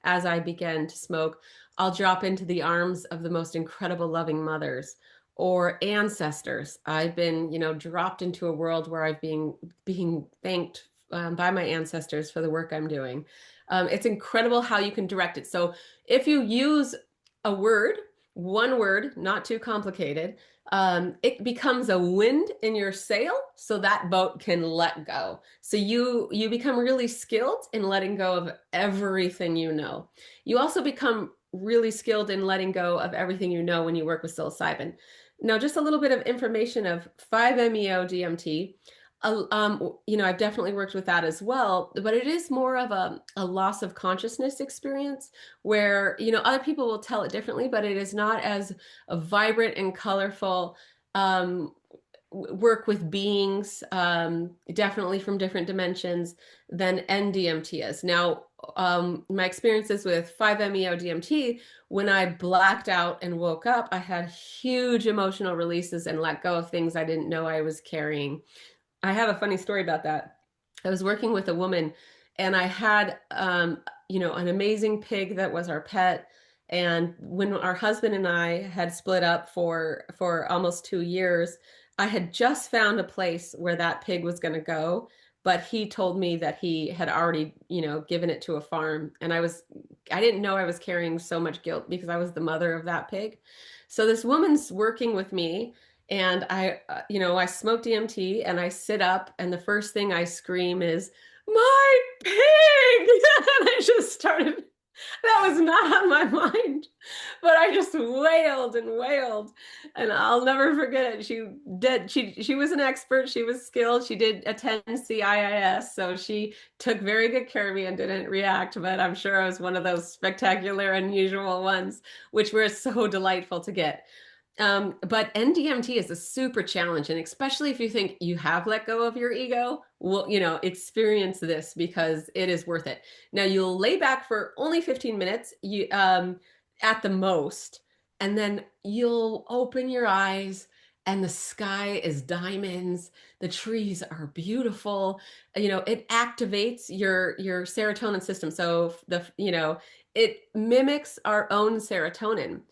as I begin to smoke, I'll drop into the arms of the most incredible loving mothers or ancestors. I've been, dropped into a world where I've been being thanked by my ancestors for the work I'm doing. It's incredible how you can direct it. So if you use a word, one word, not too complicated, it becomes a wind in your sail so that boat can let go. So you become really skilled in letting go of everything you know. You also become really skilled in letting go of everything you know when you work with psilocybin. Now, just a little bit of information of 5-MeO DMT. I've definitely worked with that as well, but it is more of a loss of consciousness experience where, other people will tell it differently, but it is not as a vibrant and colorful work with beings, definitely from different dimensions than NDMT is. Now, my experiences with 5-MeO DMT, when I blacked out and woke up, I had huge emotional releases and let go of things I didn't know I was carrying. I have a funny story about that. I was working with a woman, and I had, an amazing pig that was our pet. And when our husband and I had split up for almost 2 years, I had just found a place where that pig was going to go, but he told me that he had already, given it to a farm. And I didn't know I was carrying so much guilt because I was the mother of that pig. So this woman's working with me. And I smoke DMT and I sit up, and the first thing I scream is, my pig! And I just started, that was not on my mind, but I just wailed and wailed, and I'll never forget it. She was an expert. She was skilled. She did attend CIIS, so she took very good care of me and didn't react, but I'm sure I was one of those spectacular, unusual ones, which were so delightful to get. But NDMT is a super challenge, and especially if you think you have let go of your ego, well, experience this because it is worth it. Now, you'll lay back for only 15 minutes, at the most, and then you'll open your eyes and the sky is diamonds. The trees are beautiful. It activates your serotonin system. So it mimics our own serotonin,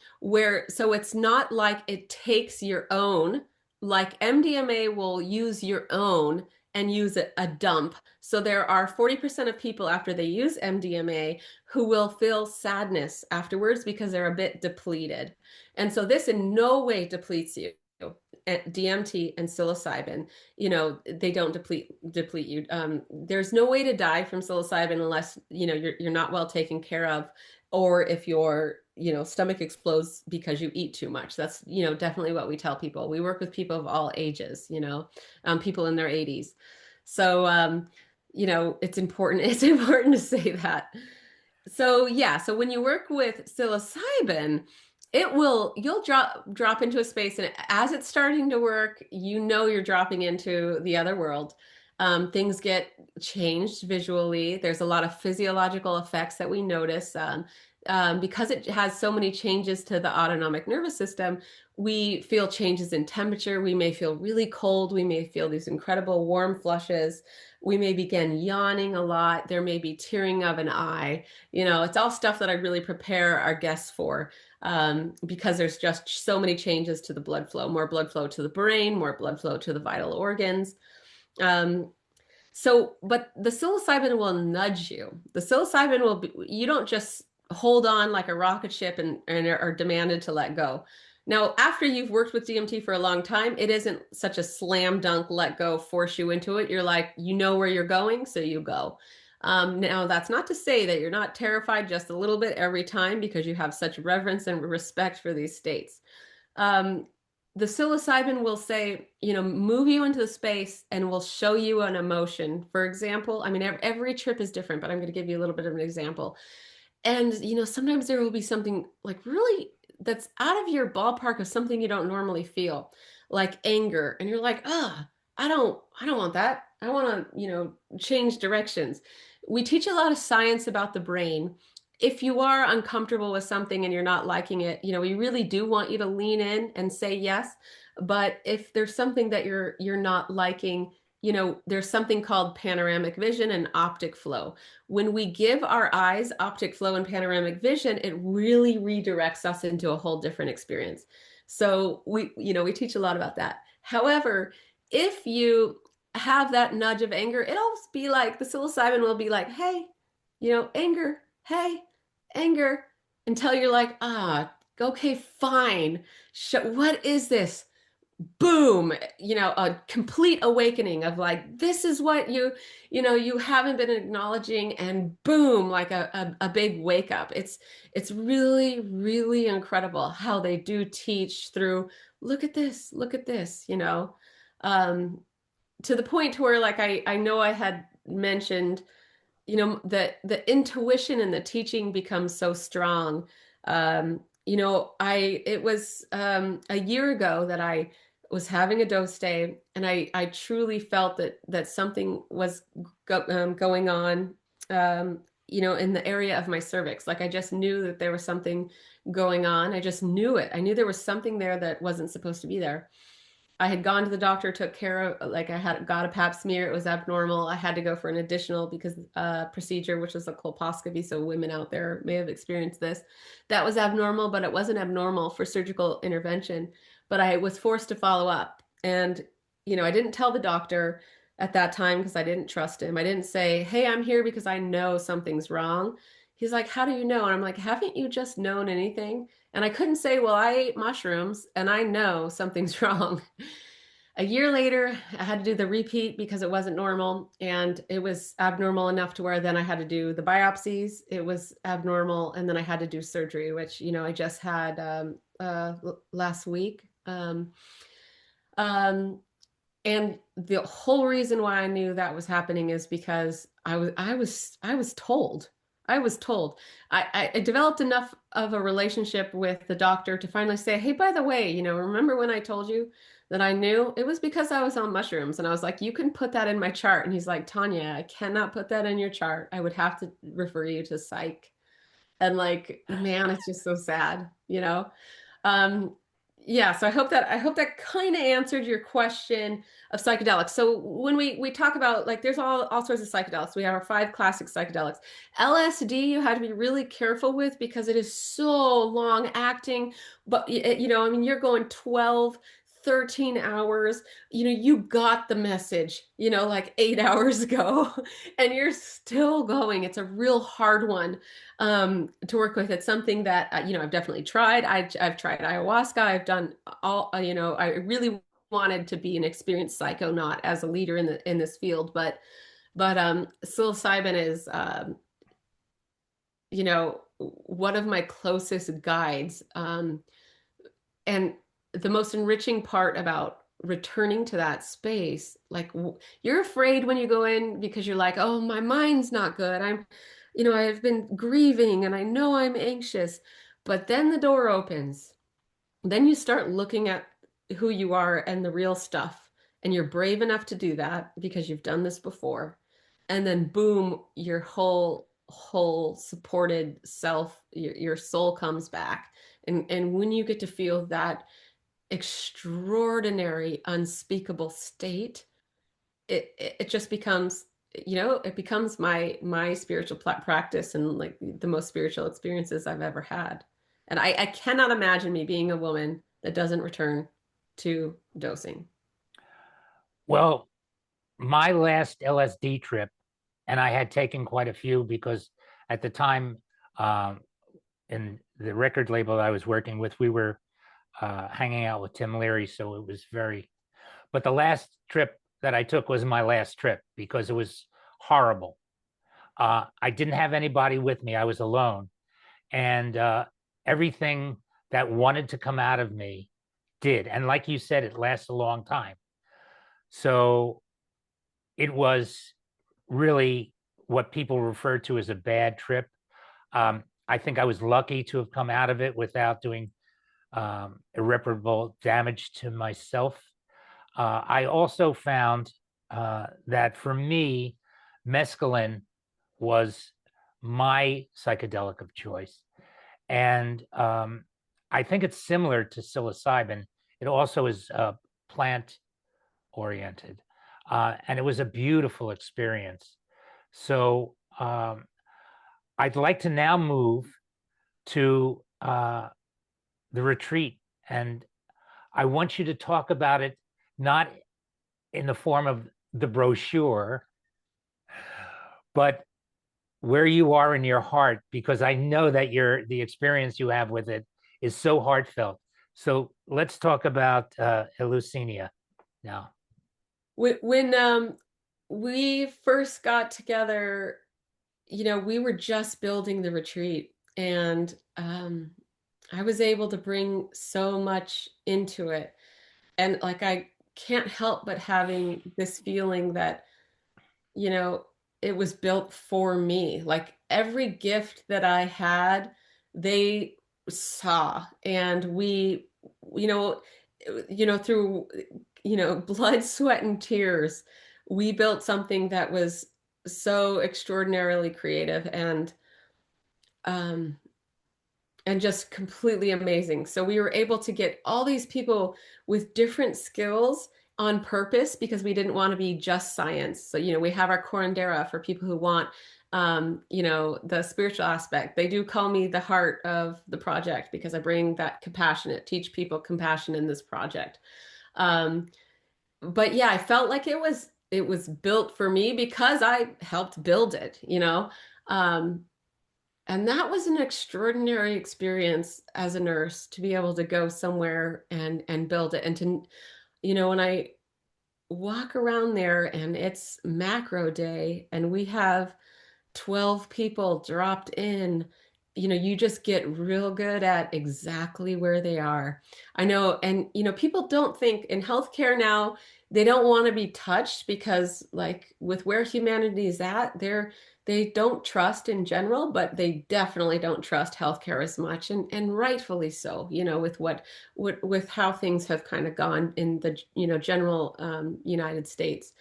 so it's not like it takes your own, like MDMA will use your own and use a dump. So there are 40% of people after they use MDMA who will feel sadness afterwards because they're a bit depleted. And so this in no way depletes you. DMT and psilocybin, they don't deplete you. There's no way to die from psilocybin unless, you're not well taken care of, or if your, stomach explodes because you eat too much. That's, definitely what we tell people. We work with people of all ages, people in their 80s. So, it's important. It's important to say that. So yeah, so when you work with psilocybin, you'll drop into a space, and as it's starting to work, you're dropping into the other world. Things get changed visually. There's a lot of physiological effects that we notice. Because it has so many changes to the autonomic nervous system, we feel changes in temperature. We may feel really cold. We may feel these incredible warm flushes. We may begin yawning a lot. There may be tearing of an eye. It's all stuff that I really prepare our guests for, because there's just so many changes to the blood flow, more blood flow to the brain, more blood flow to the vital organs. But the psilocybin will nudge you. The psilocybin you don't just hold on like a rocket ship and are demanded to let go. Now, after you've worked with DMT for a long time, it isn't such a slam dunk, let go, force you into it. You're like, where you're going, so you go. Now, that's not to say that you're not terrified just a little bit every time, because you have such reverence and respect for these states. The psilocybin will say, move you into the space and will show you an emotion. For example, every trip is different, but I'm going to give you a little bit of an example. And, sometimes there will be something like really that's out of your ballpark of something you don't normally feel, like anger. And you're like, I don't want that. I want to, change directions. We teach a lot of science about the brain. If you are uncomfortable with something and you're not liking it, we really do want you to lean in and say yes. But if there's something that you're not liking, there's something called panoramic vision and optic flow. When we give our eyes optic flow and panoramic vision, it really redirects us into a whole different experience. So we teach a lot about that. However, if you have that nudge of anger, it'll be like the psilocybin will be like, hey, anger, hey, anger, until you're like, okay, fine. What is this? Boom, a complete awakening of like, this is what you haven't been acknowledging, and boom, like a big wake up. It's really, really incredible how they do teach through, look at this, to the point to where, like, I know I had mentioned, that the intuition and the teaching becomes so strong. It was a year ago that I was having a dose day, and I truly felt that something was going on, in the area of my cervix. Like, I just knew that there was something going on. I just knew it. I knew there was something there that wasn't supposed to be there. I had gone to the doctor, took care of, like, I had got a pap smear. It was abnormal. I had to go for an additional procedure, which was a colposcopy. So women out there may have experienced this. That was abnormal, but it wasn't abnormal for surgical intervention. But I was forced to follow up. And, I didn't tell the doctor at that time because I didn't trust him. I didn't say, hey, I'm here because I know something's wrong. He's like, how do you know? And I'm like, haven't you just known anything? And I couldn't say, well, I ate mushrooms and I know something's wrong. A year later, I had to do the repeat because it wasn't normal, and it was abnormal enough to where then I had to do the biopsies. It was abnormal, and then I had to do surgery, which, I just had last week. And the whole reason why I knew that was happening is because I was told. I developed enough of a relationship with the doctor to finally say, hey, by the way, remember when I told you that I knew? It was because I was on mushrooms. And I was like, you can put that in my chart. And he's like, Tawnya, I cannot put that in your chart. I would have to refer you to psych. And like, man, it's just so sad, Yeah, so I hope that kind of answered your question of psychedelics. So when we talk about, like, there's all sorts of psychedelics. We have our 5 classic psychedelics. LSD you had to be really careful with because it is so long acting. But you're going 12, 13 hours, you got the message, like 8 hours ago, and you're still going. It's a real hard one to work with. It's something that, I've definitely tried. I've tried ayahuasca. I've done all, I really wanted to be an experienced psychonaut as a leader in this field, but psilocybin is, one of my closest guides. And the most enriching part about returning to that space, like you're afraid when you go in because you're like, oh, my mind's not good. I've been grieving and I know I'm anxious, but then the door opens. Then you start looking at who you are and the real stuff, and you're brave enough to do that because you've done this before. And then boom, your whole supported self, your soul comes back. And when you get to feel that extraordinary, unspeakable state, it just becomes, it becomes my spiritual practice and like the most spiritual experiences I've ever had. And I cannot imagine me being a woman that doesn't return to dosing. Well, my last LSD trip, and I had taken quite a few because at the time, in the record label I was working with, we were hanging out with Tim Leary, so it was very. But the last trip that I took was my last trip because it was horrible. I didn't have anybody with me; I was alone, and everything that wanted to come out of me did. And like you said, it lasts a long time. So it was really what people refer to as a bad trip. I think I was lucky to have come out of it without doing irreparable damage to myself. I also found that for me, mescaline was my psychedelic of choice. And I think it's similar to psilocybin. It also is plant oriented. And it was a beautiful experience. So I'd like to now move to the retreat. And I want you to talk about it, not in the form of the brochure, but where you are in your heart, because I know that the experience you have with it is so heartfelt. So let's talk about Eleusinia now. When we first got together, we were just building the retreat, and I was able to bring so much into it. And like, I can't help but having this feeling that, it was built for me. Like every gift that I had, they saw, and we, through, blood, sweat, and tears, we built something that was so extraordinarily creative um, and just completely amazing. So we were able to get all these people with different skills on purpose because we didn't want to be just science. So, we have our curandera for people who want, the spiritual aspect. They do call me the heart of the project because I bring that teach people compassion in this project. But yeah, I felt like it was built for me because I helped build it, and that was an extraordinary experience as a nurse to be able to go somewhere and build it. And to, when I walk around there and it's macro day and we have 12 people dropped in, you just get real good at exactly where they are. I know. And, people don't think in healthcare now, they don't want to be touched because like with where humanity is at, they don't trust in general, but they definitely don't trust healthcare as much, and rightfully so, with how things have kind of gone in the, general United States.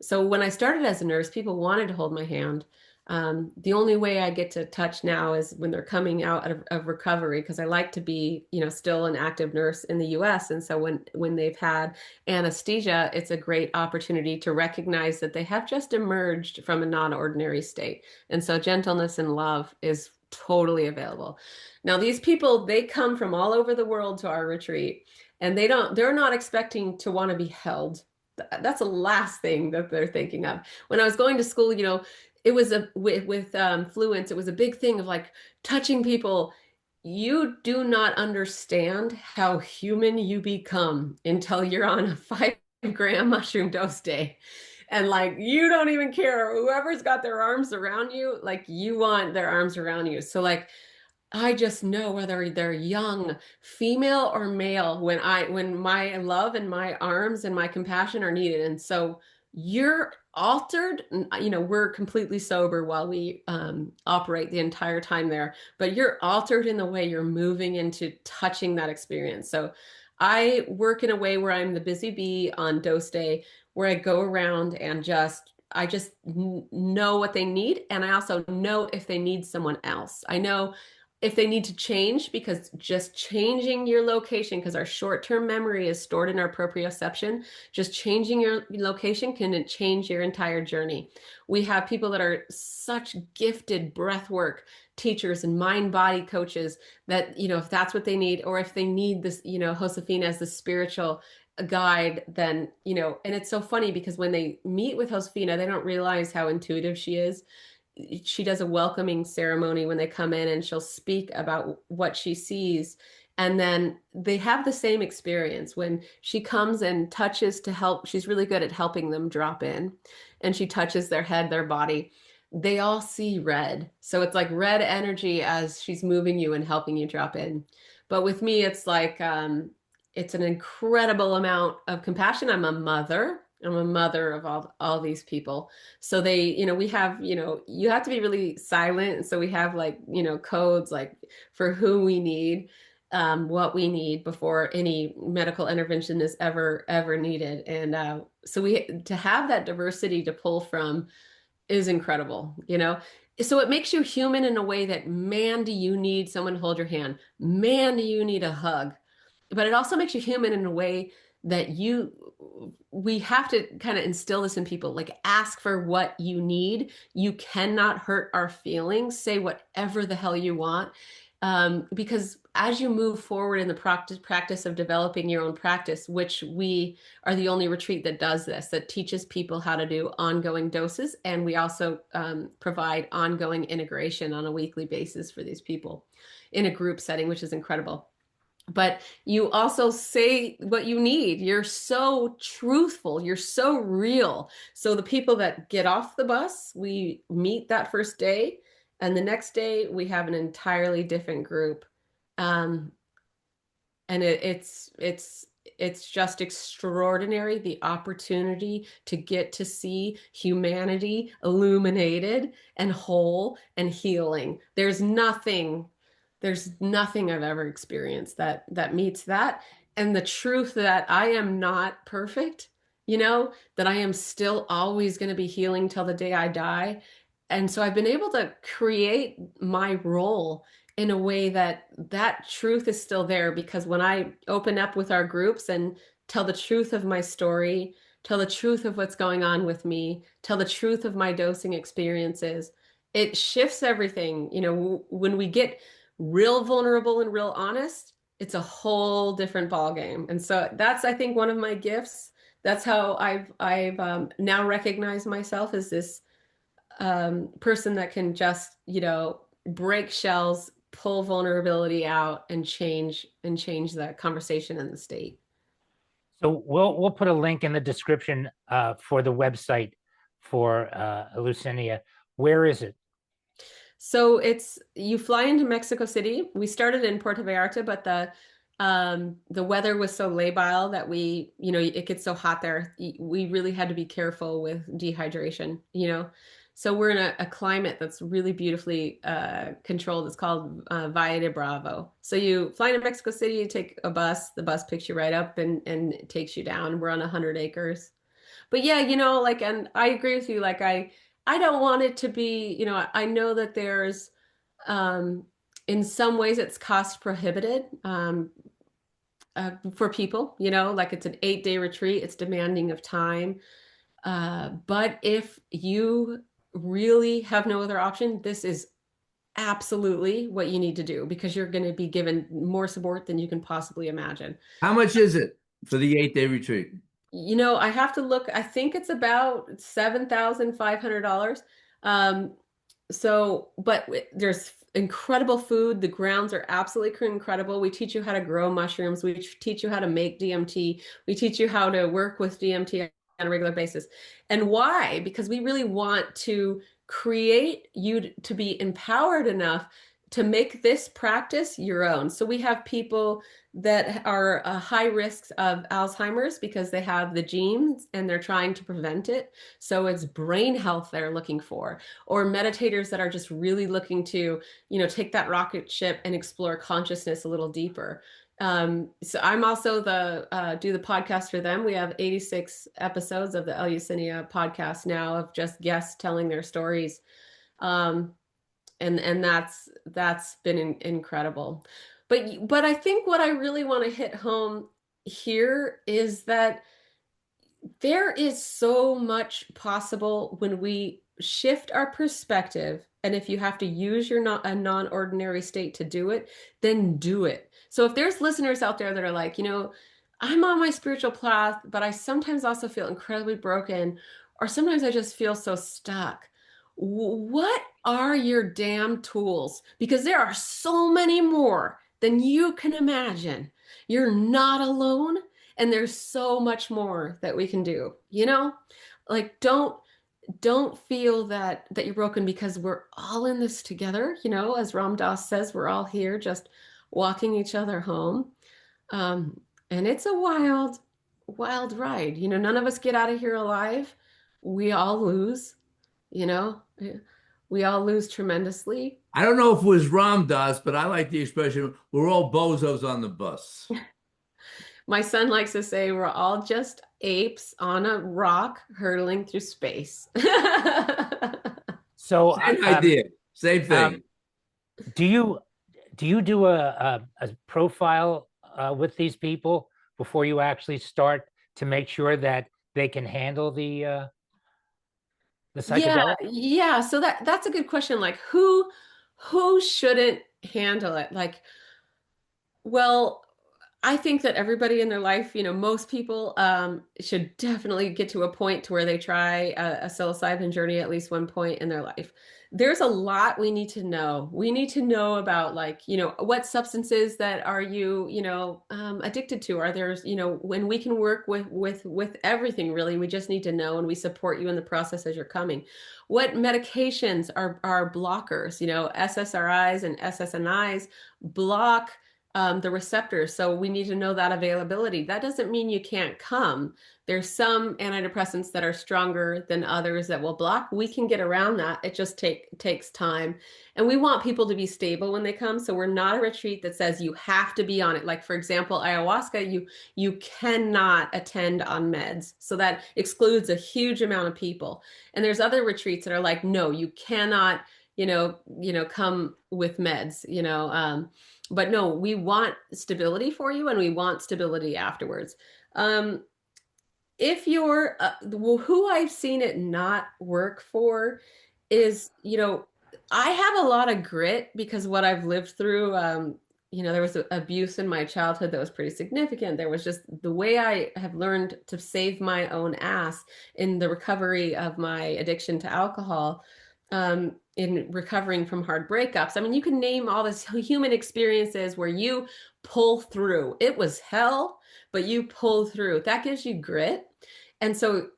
So when I started as a nurse, people wanted to hold my hand. The only way I get to touch now is when they're coming out of recovery, because I like to be, still an active nurse in the US. And so when they've had anesthesia, it's a great opportunity to recognize that they have just emerged from a non-ordinary state. And so gentleness and love is totally available. Now, these people, they come from all over the world to our retreat, and they're not expecting to want to be held. That's the last thing that they're thinking of. When I was going to school, it was with Fluence, it was a big thing of like touching people. You do not understand how human you become until you're on a 5 gram mushroom dose day. And like, you don't even care. Whoever's got their arms around you, like you want their arms around you. So like, I just know whether they're young, female or male, when my love and my arms and my compassion are needed. And so you're altered, we're completely sober while we operate the entire time there, but you're altered in the way you're moving into touching that experience. So I work in a way where I'm the busy bee on dose day, where I go around and I just know what they need. And I also know if they need someone else. I know if they need to change, because just changing your location, because our short-term memory is stored in our proprioception, just changing your location can change your entire journey. We have people that are such gifted breathwork teachers and mind-body coaches that, if that's what they need, or if they need this, Josefina as the spiritual guide, then, and it's so funny because when they meet with Josefina, they don't realize how intuitive she is. She does a welcoming ceremony when they come in, and she'll speak about what she sees. And then they have the same experience when she comes and touches to help. She's really good at helping them drop in, and she touches their head, their body. They all see red. So it's like red energy as she's moving you and helping you drop in. But with me, it's like, it's an incredible amount of compassion. I'm a mother of all these people. So they, we have, you have to be really silent. So we have like, codes like for who we need, what we need before any medical intervention is ever needed. And so to have that diversity to pull from is incredible, So it makes you human in a way that, man, do you need someone to hold your hand? Man, do you need a hug? But it also makes you human in a way that we have to kind of instill this in people, like ask for what you need. You cannot hurt our feelings. Say whatever the hell you want. Because as you move forward in the practice of developing your own practice, which we are the only retreat that does this, that teaches people how to do ongoing doses. And we also provide ongoing integration on a weekly basis for these people in a group setting, which is incredible. But you also say what you need. You're so truthful. You're so real. So the people that get off the bus, we meet that first day. And the next day we have an entirely different group. And it's just extraordinary, the opportunity to get to see humanity illuminated and whole and healing. There's nothing I've ever experienced that meets that. And the truth that I am not perfect, that I am still always going to be healing till the day I die. And so I've been able to create my role in a way that truth is still there, because when I open up with our groups and tell the truth of my story, tell the truth of what's going on with me, tell the truth of my dosing experiences, it shifts everything. When we get real vulnerable and real honest, it's a whole different ballgame. And so that's, I think, one of my gifts. That's how I've now recognized myself as this person that can just, break shells, pull vulnerability out, and change the conversation and the state. So we'll put a link in the description for the website for Eleusinia. Where is it? So you fly into Mexico City. We started in Puerto Vallarta, but the weather was so labile that it gets so hot there. We really had to be careful with dehydration, So we're in a climate that's really beautifully controlled. It's called Valle de Bravo. So you fly into Mexico City, you take a bus, the bus picks you right up and it takes you down. We're on 100 acres. But yeah, and I agree with you. Like I don't want it to be, I know that there's, in some ways it's cost prohibited, for people, like it's an 8-day retreat, it's demanding of time. But if you really have no other option, this is absolutely what you need to do because you're going to be given more support than you can possibly imagine. How much is it for the 8-day retreat? I have to look. I think it's about $7,500. Um, but there's incredible food. The grounds are absolutely incredible. We teach you how to grow mushrooms. We teach you how to make DMT. We teach you how to work with DMT on a regular basis. And why? Because we really want to create you to be empowered enough to make this practice your own. So we have people that are high risks of Alzheimer's because they have the genes and they're trying to prevent it. So it's brain health they're looking for, or meditators that are just really looking to, take that rocket ship and explore consciousness a little deeper. So I'm also do the podcast for them. We have 86 episodes of the Eleusinia podcast now of just guests telling their stories. And that's been incredible. But I think what I really want to hit home here is that there is so much possible when we shift our perspective. And if you have to use a non-ordinary state to do it, then do it. So if there's listeners out there that are like, I'm on my spiritual path, but I sometimes also feel incredibly broken, or sometimes I just feel so stuck. What are your damn tools? Because there are so many more than you can imagine. You're not alone, and there's so much more that we can do. Like don't feel that you're broken, because we're all in this together. As Ram Dass says, we're all here just walking each other home. And it's a wild, wild ride. None of us get out of here alive. We all lose. You know, we all lose tremendously. I don't know if it was Ram Dass, but I like the expression, we're all bozos on the bus. My son likes to say we're all just apes on a rock hurtling through space. So Same idea, same thing. Do you do a profile with these people before you actually start to make sure that they can handle the psychedelic? Yeah. So that's a good question. Like who shouldn't handle it? Like, well, I think that everybody in their life, most people should definitely get to a point to where they try a psilocybin journey at least one point in their life. There's a lot we need to know. We need to know about, like, what substances that are you, addicted to? Are there, when we can work with everything, really, we just need to know, and we support you in the process as you're coming. What medications are blockers? SSRIs and SSNIs block the receptors. So we need to know that availability. That doesn't mean you can't come. There's some antidepressants that are stronger than others that will block. We can get around that. It just takes time. And we want people to be stable when they come. So we're not a retreat that says you have to be on it. Like, for example, ayahuasca, you cannot attend on meds. So that excludes a huge amount of people. And there's other retreats that are like, no, you cannot, come with meds, but no, we want stability for you, and we want stability afterwards. If you're, who I've seen it not work for is, I have a lot of grit because what I've lived through, there was abuse in my childhood that was pretty significant. There was just the way I have learned to save my own ass in the recovery of my addiction to alcohol. In recovering from hard breakups. I mean, you can name all this human experiences where you pull through. It was hell, but you pull through. That gives you grit. And so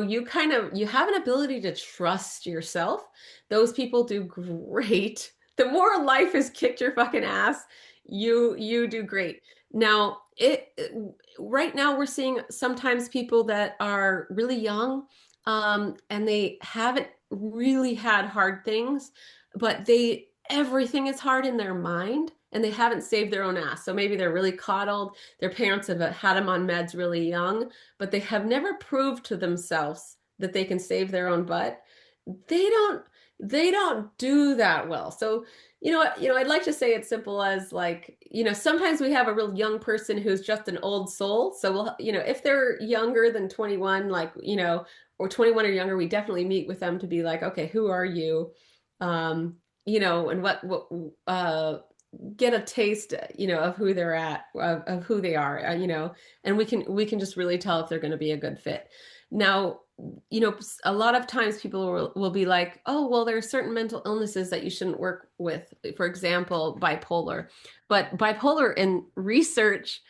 you have an ability to trust yourself. Those people do great. The more life has kicked your fucking ass, you do great. Now, right now we're seeing sometimes people that are really young, and they haven't really had hard things, but everything is hard in their mind, and they haven't saved their own ass. So maybe they're really coddled. Their parents have had them on meds really young, but they have never proved to themselves that they can save their own butt. they don't they don't do that well. So, I'd like to say it's simple as like, sometimes we have a real young person who's just an old soul. So we'll, if they're younger than 21, like, or 21 or younger, we definitely meet with them to be like, okay, who are you? And what get a taste, of who they're at, of who they are, and we can just really tell if they're going to be a good fit. Now, a lot of times people will be like, oh, well, there are certain mental illnesses that you shouldn't work with. For example, bipolar. But bipolar in research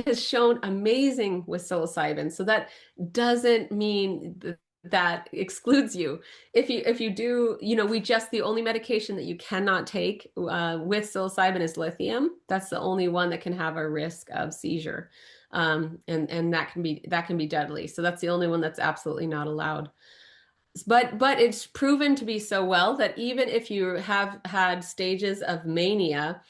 has shown amazing with psilocybin. So that doesn't mean that excludes you. If you do, the only medication that you cannot take with psilocybin is lithium. That's the only one that can have a risk of seizure. And that can be deadly. So that's the only one that's absolutely not allowed. But it's proven to be so well that even if you have had stages of mania,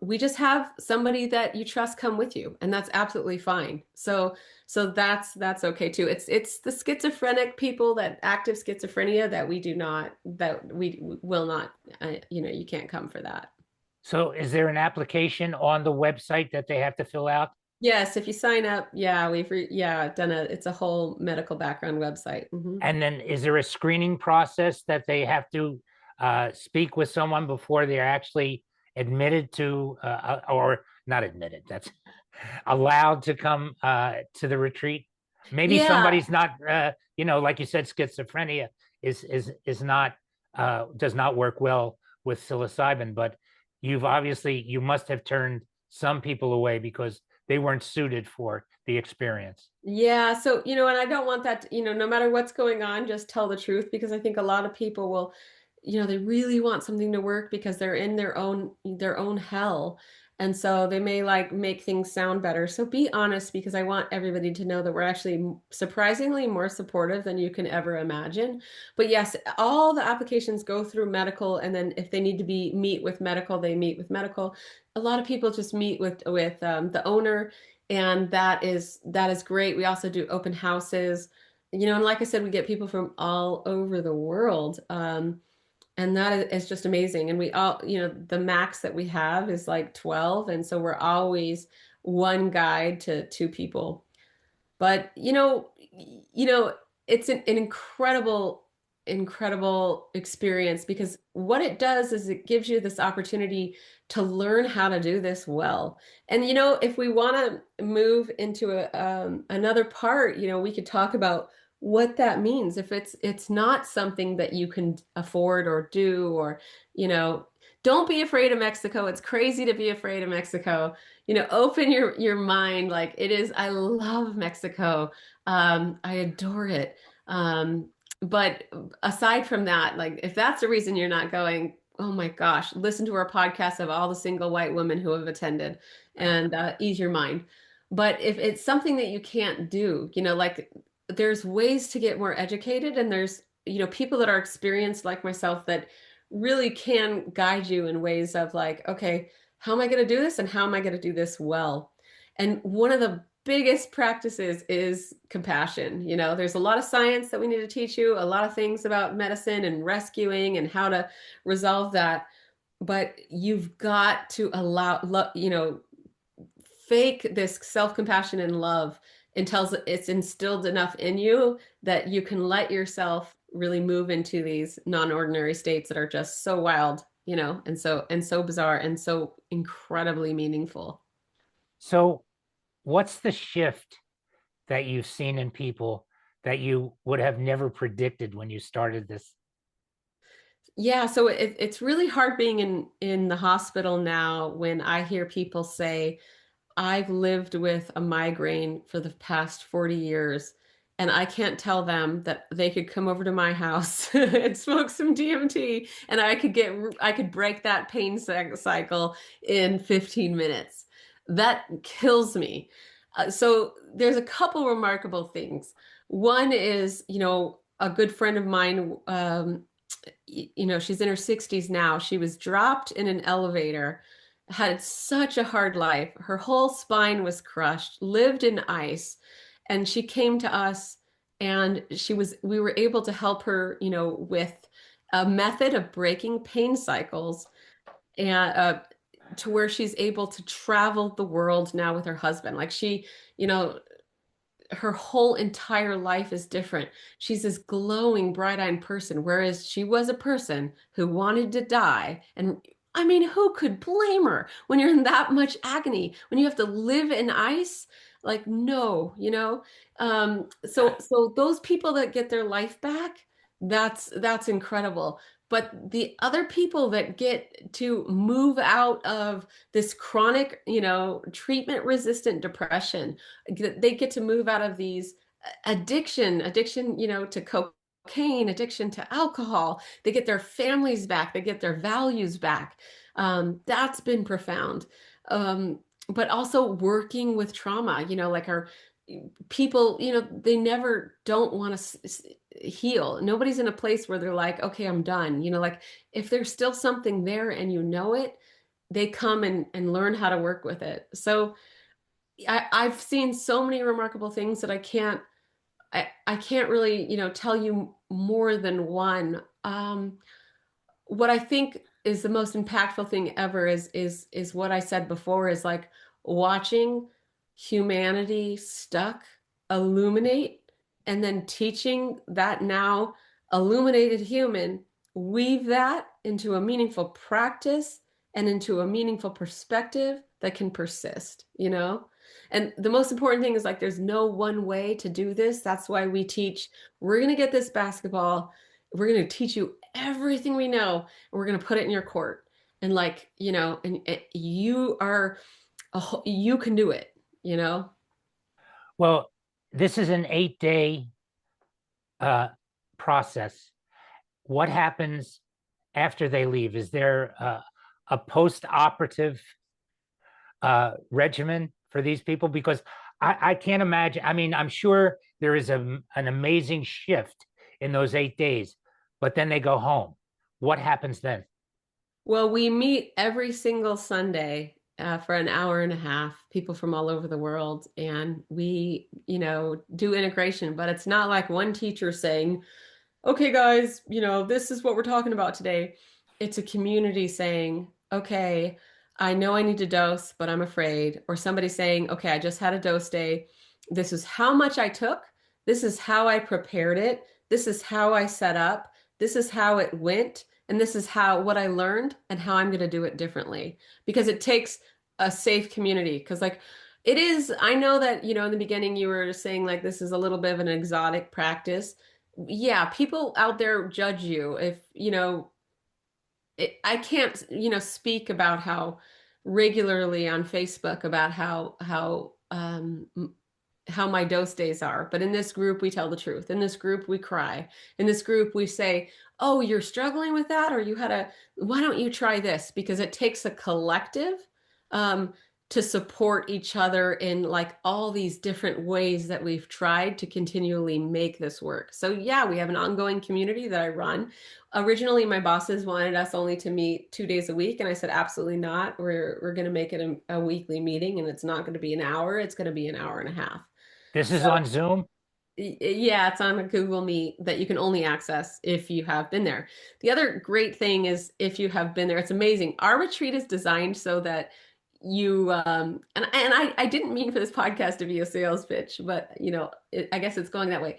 we just have somebody that you trust come with you, and that's absolutely fine. So that's okay too. It's the schizophrenic people, that active schizophrenia, that we will not, you can't come for that. So is there an application on the website that they have to fill out? Yes, if you sign up, yeah, it's a whole medical background website. And then is there a screening process that they have to speak with someone before they're actually admitted to, or not admitted, that's allowed to come to the retreat? Maybe Yeah, somebody's not, like you said, schizophrenia is not, does not work well with psilocybin, but you must have turned some people away because they weren't suited for the experience. yeah. So, and I don't want that, no matter what's going on, just tell the truth, because I think a lot of people will, they really want something to work because they're in their own hell. And so they may like make things sound better. So be honest, because I want everybody to know that we're actually surprisingly more supportive than you can ever imagine. But yes, all the applications go through medical, and then if they need to meet with medical, they meet with medical. A lot of people just meet with the owner, and that is great. We also do open houses, and like I said, we get people from all over the world. And that is just amazing. And we all, the max that we have is like 12. And so we're always one guide to two people. But, it's an incredible, incredible experience, because what it does is it gives you this opportunity to learn how to do this well. And, if we want to move into another part, we could talk about what that means. If it's not something that you can afford or do, or, don't be afraid of Mexico. It's crazy to be afraid of Mexico. Open your mind. Like it is. I love Mexico. I adore it. But aside from that, like if that's the reason you're not going, oh my gosh, listen to our podcast of all the single white women who have attended, and ease your mind. But if it's something that you can't do, like there's ways to get more educated, and there's, people that are experienced like myself that really can guide you in ways of like, okay, how am I going to do this, and how am I going to do this well? And one of the biggest practices is compassion. There's a lot of science that we need to teach you, a lot of things about medicine and rescuing and how to resolve that. But you've got to fake this self-compassion and love until it's instilled enough in you that you can let yourself really move into these non-ordinary states that are just so wild, and so bizarre and so incredibly meaningful. So what's the shift that you've seen in people that you would have never predicted when you started this? Yeah, so it's really hard being in the hospital now when I hear people say, I've lived with a migraine for the past 40 years, and I can't tell them that they could come over to my house and smoke some DMT, and I could break that pain cycle in 15 minutes. That kills me. So there's a couple remarkable things. One is, a good friend of mine, she's in her 60s now. She was dropped in an elevator, had such a hard life. Her whole spine was crushed, lived in ice. And she came to us and we were able to help her, with a method of breaking pain cycles, and to where she's able to travel the world now with her husband. Like you know, her whole entire life is different. She's this glowing, bright-eyed person, whereas she was a person who wanted to die. And I mean, who could blame her when you're in that much agony, when you have to live in ice? Like, no, so those people that get their life back, that's incredible. But the other people that get to move out of this chronic, treatment resistant depression, they get to move out of these addiction, to cocaine, addiction to alcohol. They get their families back. They get their values back. That's been profound. But also working with trauma, like our people, they never don't want to heal. Nobody's in a place where they're like, okay, I'm done. Like if there's still something there and it, they come and learn how to work with it. So I've seen so many remarkable things that I can't really, tell you more than one. What I think is the most impactful thing ever is what I said before, is like watching humanity stuck illuminate, and then teaching that now illuminated human weave that into a meaningful practice and into a meaningful perspective that can persist. And the most important thing is, like, there's no one way to do this. That's why we teach, we're going to get this basketball. We're going to teach you everything we know, and we're going to put it in your court. And you can do it. Well, this is an 8-day process. What happens after they leave? Is there a post-operative regimen for these people? Because I can't imagine. I mean, I'm sure there is an amazing shift in those 8 days, but then they go home. What happens then? Well, we meet every single Sunday for an hour and a half, people from all over the world, and we, do integration. But it's not like one teacher saying, okay, guys, this is what we're talking about today. It's a community saying, okay, I know I need to dose, but I'm afraid. Or somebody saying, okay, I just had a dose day. This is how much I took. This is how I prepared it. This is how I set up. This is how it went. And this is what I learned and how I'm going to do it differently. Because it takes a safe community. Because like it is, I know that, in the beginning you were saying like this is a little bit of an exotic practice. Yeah, people out there judge you if, I can't, speak about how regularly on Facebook about how my dose days are. But in this group, we tell the truth. In this group, we cry. In this group, we say, oh, you're struggling with that, or why don't you try this? Because it takes a collective to support each other in like all these different ways that we've tried to continually make this work. So yeah, we have an ongoing community that I run. Originally, my bosses wanted us only to meet 2 days a week. And I said, absolutely not. We're going to make it a weekly meeting, and it's not going to be an hour. It's going to be an hour and a half. This is on Zoom? Yeah, it's on a Google Meet that you can only access if you have been there. The other great thing is if you have been there, it's amazing. Our retreat is designed so that you and I didn't mean for this podcast to be a sales pitch, but I guess it's going that way.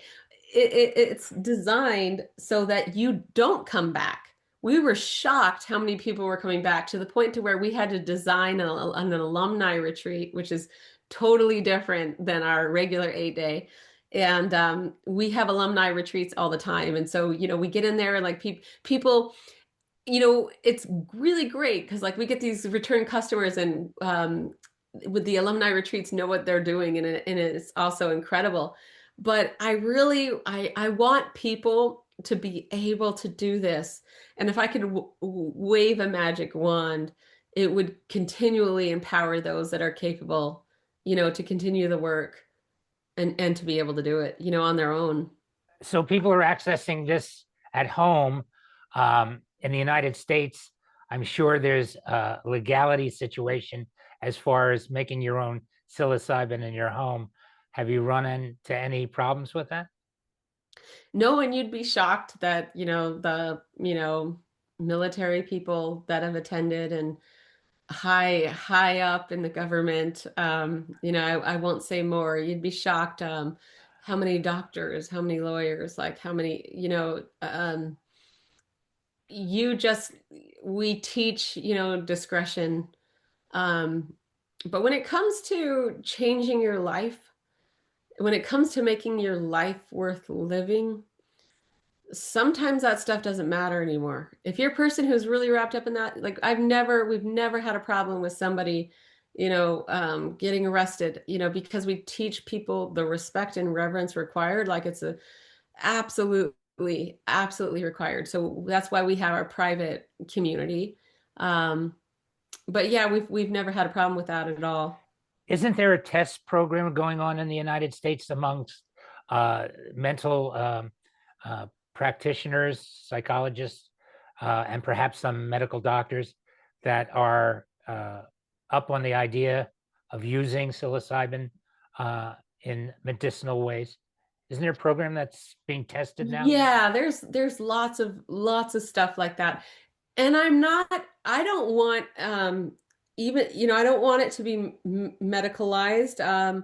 It's designed so that you don't come back. We were shocked how many people were coming back, to the point to where we had to design an alumni retreat, which is totally different than our regular 8-day. And we have alumni retreats all the time. And so, we get in there and like people, it's really great because like we get these return customers, and with the alumni retreats know what they're doing, and it's also incredible. But I want people to be able to do this. And if I could wave a magic wand, it would continually empower those that are capable, to continue the work and to be able to do it, on their own. So people are accessing this at home. In the United States, I'm sure there's a legality situation as far as making your own psilocybin in your home. Have you run into any problems with that? No, and you'd be shocked that, the, military people that have attended and high up in the government, I won't say more. You'd be shocked, how many doctors, how many lawyers, like how many, you just we teach, discretion. Um, but when it comes to changing your life, when it comes to making your life worth living, sometimes that stuff doesn't matter anymore. If you're a person who's really wrapped up in that, like we've never had a problem with somebody, getting arrested, because we teach people the respect and reverence required, like it's a absolutely required. So that's why we have our private community. But yeah, we've never had a problem with that at all. Isn't there a test program going on in the United States amongst mental uh, practitioners, psychologists, and perhaps some medical doctors that are up on the idea of using psilocybin in medicinal ways? Isn't there a program that's being tested now? Yeah, there's lots of stuff like that. And I don't want, even, I don't want it to be medicalized.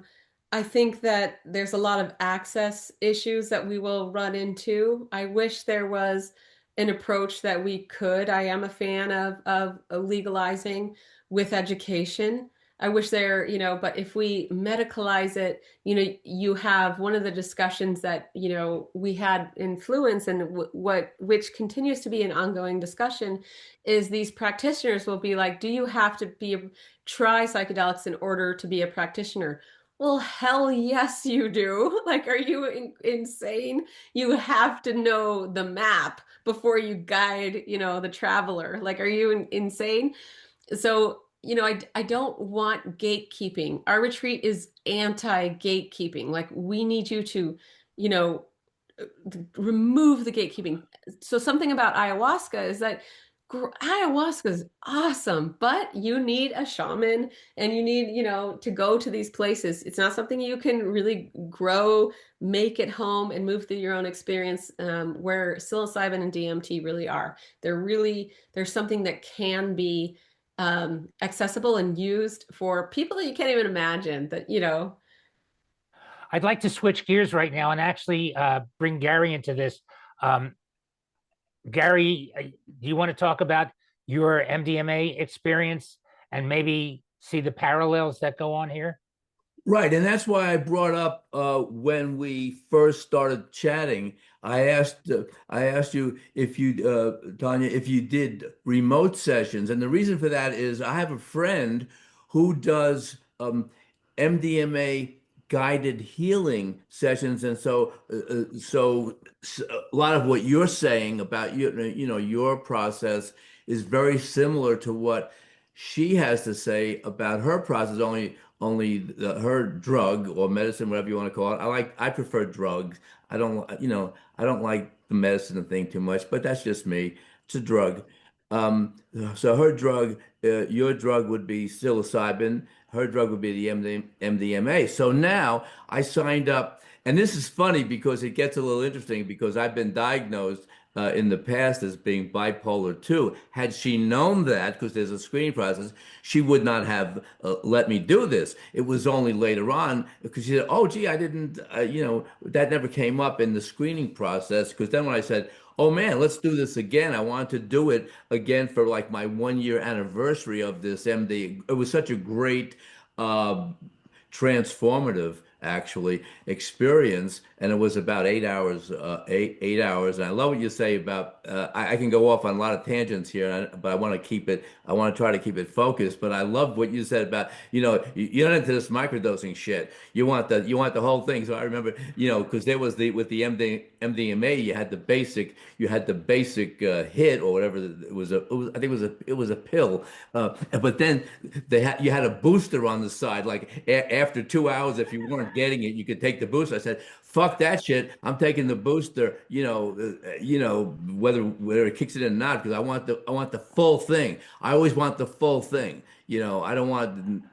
I think that there's a lot of access issues that we will run into. I wish there was an approach that we could. I am a fan of legalizing with education. I wish there, but if we medicalize it, you have one of the discussions that, we had influence and which continues to be an ongoing discussion is these practitioners will be like, do you have to try psychedelics in order to be a practitioner? Well, hell yes, you do. Like, are you insane? You have to know the map before you guide, the traveler. Like, are you insane? So, I don't want gatekeeping. Our retreat is anti-gatekeeping. Like, we need you to, you know, remove the gatekeeping. So something about ayahuasca is that ayahuasca is awesome, but you need a shaman and you need, to go to these places. It's not something you can really grow, make at home and move through your own experience, where psilocybin and DMT really are. There's something that can be accessible and used for people that you can't even imagine that, I'd like to switch gears right now and actually bring Gary into this. Um, Gary, do you want to talk about your MDMA experience and maybe see the parallels that go on here? Right, and that's why I brought up when we first started chatting. I asked you if you, Tawnya, if you did remote sessions, and the reason for that is I have a friend who does MDMA guided healing sessions, and so a lot of what you're saying about your process is very similar to what she has to say about her process. Her drug or medicine, whatever you want to call it. I prefer drugs. I don't like the medicine thing too much, but that's just me. It's a drug. Um, so her drug, your drug would be psilocybin. Her drug would be the MDMA. So now I signed up, and this is funny because it gets a little interesting because I've been diagnosed in the past as being bipolar 2. Had she known that, because there's a screening process, she would not have let me do this. It was only later on because she said, "Oh, gee, I didn't, that never came up in the screening process." Because then when I said, "Oh man, let's do this again," I wanted to do it again for like my 1 year anniversary of this MD. It was such a great, uh, transformative actually experience, and it was about 8 hours, 8 hours. And I love what you say about I can go off on a lot of tangents here, but I want to try to keep it focused. But I love what you said about, you're not into this microdosing shit. You want the whole thing. So I remember, because there was with the MDMA, you had the basic hit or whatever. I think it was a pill, but then you had a booster on the side. Like after 2 hours, if you weren't getting it, you could take the booster. I said, "Fuck that shit! I'm taking the booster." Whether it kicks it in or not, because I want the full thing. I always want the full thing. I don't want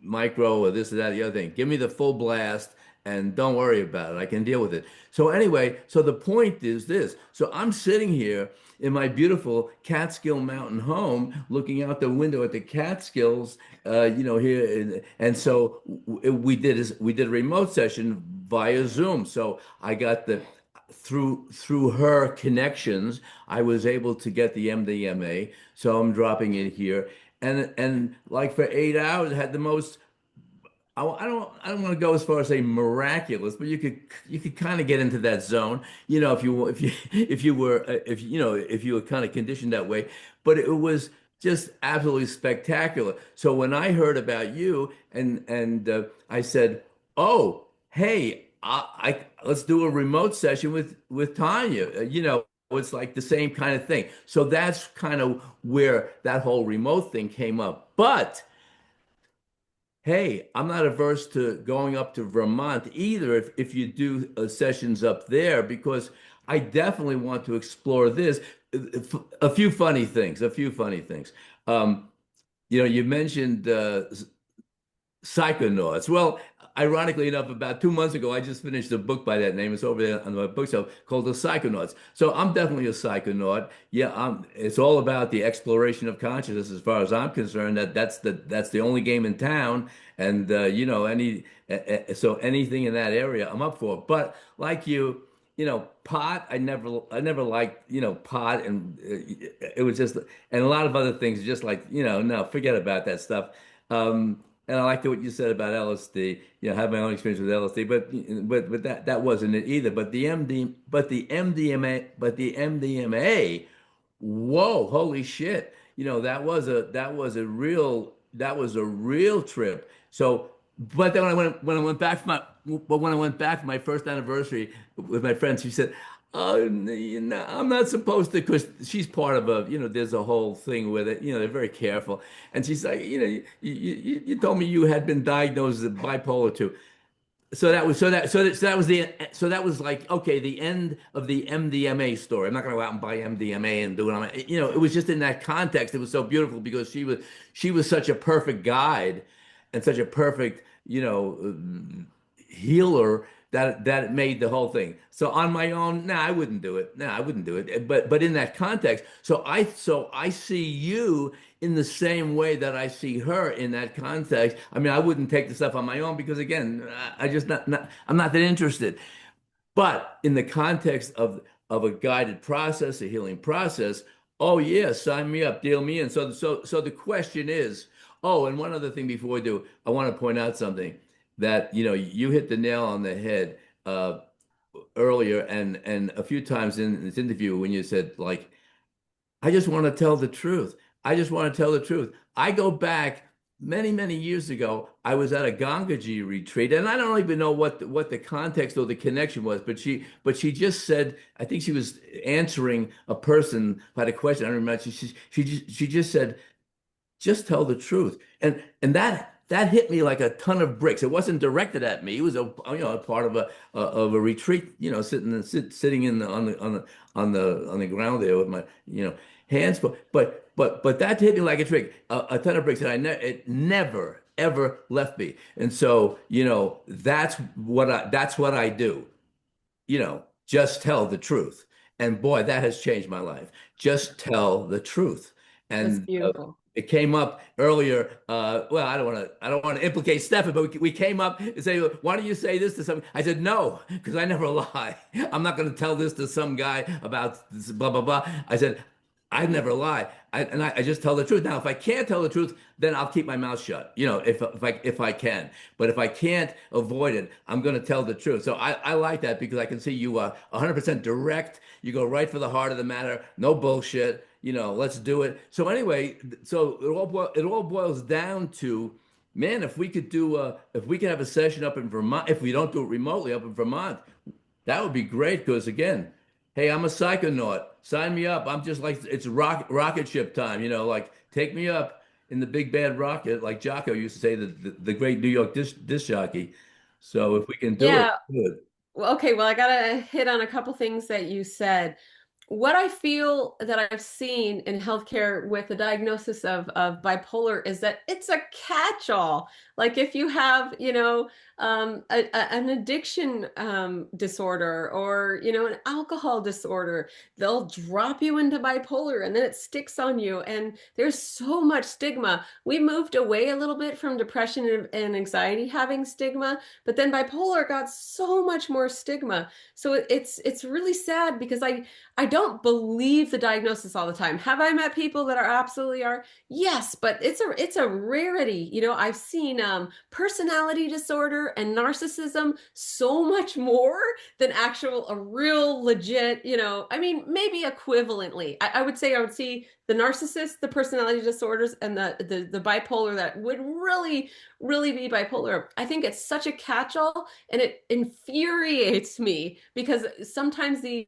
micro or this or that, the other thing. Give me the full blast, and don't worry about it. I can deal with it. So anyway, so the point is this. So I'm sitting here in my beautiful Catskill Mountain home, looking out the window at the Catskills, here, and so we did a remote session via Zoom. So I got the through her connections, I was able to get the MDMA. So I'm dropping it here, and like for 8 hours, had the most. I don't want to go as far as say miraculous, but you could kind of get into that zone, if you were kind of conditioned that way. But it was just absolutely spectacular. So when I heard about you and I said, "Oh, hey, let's do a remote session with Tanya," it's like the same kind of thing. So that's kind of where that whole remote thing came up. But hey, I'm not averse to going up to Vermont either if you do sessions up there, because I definitely want to explore this. A few funny things, a few funny things. Um, you mentioned Psychonauts. Well, ironically enough, about 2 months ago, I just finished a book by that name. It's over there on my bookshelf called The Psychonauts. So I'm definitely a psychonaut. Yeah, it's all about the exploration of consciousness, as far as I'm concerned. That's the only game in town, and so anything in that area, I'm up for. But like you. Pot, I never liked, pot, and it was just, and a lot of other things, just like, no, forget about that stuff. And I liked what you said about LSD. I had my own experience with LSD, but that wasn't it either. But the MDMA, whoa, holy shit! That was a real trip. So, but then when I went back for my first anniversary with my friends, she said, "Oh, I'm not supposed to," because she's part of there's a whole thing with it. They're very careful. And she's like, you told me you had been diagnosed with bipolar 2. So that was like, okay, the end of the MDMA story. I'm not going to go out and buy MDMA and do it on my, it was just in that context. It was so beautiful because she was such a perfect guide and such a perfect, healer, that it made the whole thing. So on my own, nah, I wouldn't do it. Nah, I wouldn't do it. But in that context, so I see you in the same way that I see her in that context. I mean, I wouldn't take the stuff on my own because again, I just I'm not that interested. But in the context of a guided process, a healing process, oh yeah, sign me up, deal me in. So the question is, oh, and one other thing before we do, I want to point out something that you hit the nail on the head earlier, and a few times in this interview when you said, like, I just want to tell the truth. I just want to tell the truth. I go back many, many years ago. I was at a Gangaji retreat, and I don't even know what the context or the connection was, but she just said, I think she was answering a person who had a question. I don't remember. She just said, just tell the truth. And that hit me like a ton of bricks. It wasn't directed at me. It was a part of a retreat, sitting on the ground there with my hands. But that hit me like a trick, a ton of bricks, and it never ever left me. And so that's what I do. Just tell the truth. And boy, that has changed my life. Just tell the truth. That's And beautiful. it came up earlier. Well, I don't want to implicate Stefan, but we came up and say, "Why don't you say this to somebody?" I said, "No, because I never lie. I'm not going to tell this to some guy about this, blah blah blah." I said, "I never lie, I just tell the truth." Now, if I can't tell the truth, then I'll keep my mouth shut. If I can. But if I can't avoid it, I'm going to tell the truth. So I like that because I can see you 100% direct. You go right for the heart of the matter. No bullshit. Let's do it. So anyway, so it all boils down to, man, if we could have a session up in Vermont, if we don't do it remotely up in Vermont, that would be great. Because again, hey, I'm a psychonaut. Sign me up. I'm just like, it's rocket ship time. Like, take me up in the big bad rocket, like Jocko used to say, the great New York disc jockey. So if we can do it, Yeah. good. Well, okay. Well, I gotta hit on a couple things that you said. what I feel that I've seen in healthcare with the diagnosis of bipolar is that it's a catch-all. Like if you have, an addiction disorder, or, an alcohol disorder, they'll drop you into bipolar and then it sticks on you. And there's so much stigma. We moved away a little bit from depression and anxiety having stigma, but then bipolar got so much more stigma. So it's really sad because I don't believe the diagnosis all the time. Have I met people that are absolutely are? Yes, but it's a rarity. I've seen personality disorder and narcissism so much more than a real legit, I mean, maybe equivalently. I would say I would see the narcissist, the personality disorders, and the bipolar that would really, really be bipolar. I think it's such a catch-all, and it infuriates me because sometimes these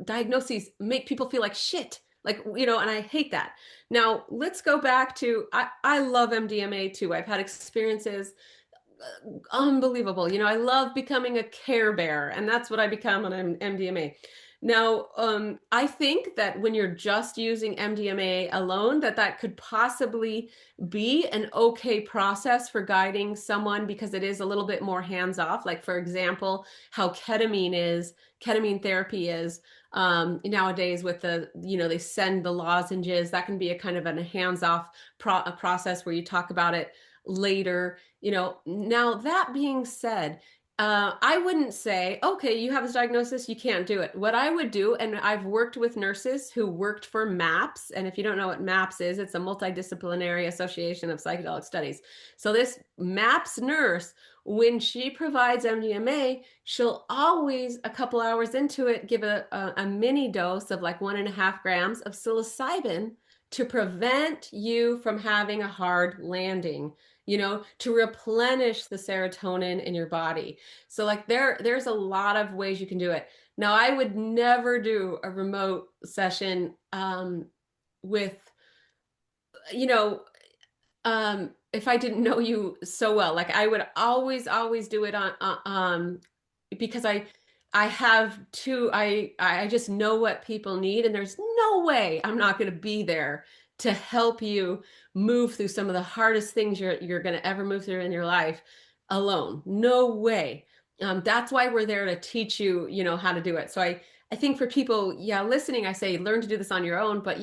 diagnoses make people feel like shit, and I hate that. Now let's go back to, I love MDMA too. I've had experiences unbelievable. I love becoming a Care Bear, and that's what I become on MDMA. Now, I think that when you're just using MDMA alone, that could possibly be an okay process for guiding someone because it is a little bit more hands-off. Like, for example, how ketamine therapy is nowadays with they send the lozenges. That can be a kind of a hands-off process where you talk about it later. Now that being said, I wouldn't say, okay, you have this diagnosis, you can't do it. What I would do, and I've worked with nurses who worked for MAPS, and if you don't know what MAPS is, it's a multidisciplinary association of psychedelic studies. So this MAPS nurse, when she provides MDMA, she'll always, a couple hours into it, give a mini dose of like 1.5 grams of psilocybin to prevent you from having a hard landing, to replenish the serotonin in your body. So like there's a lot of ways you can do it. Now, I would never do a remote session with, if I didn't know you so well. Like I would always do it on because I just know what people need, and there's no way I'm not going to be there to help you move through some of the hardest things you're going to ever move through in your life alone. No way. That's why we're there to teach you, how to do it. So I think for people, listening, I say, learn to do this on your own, but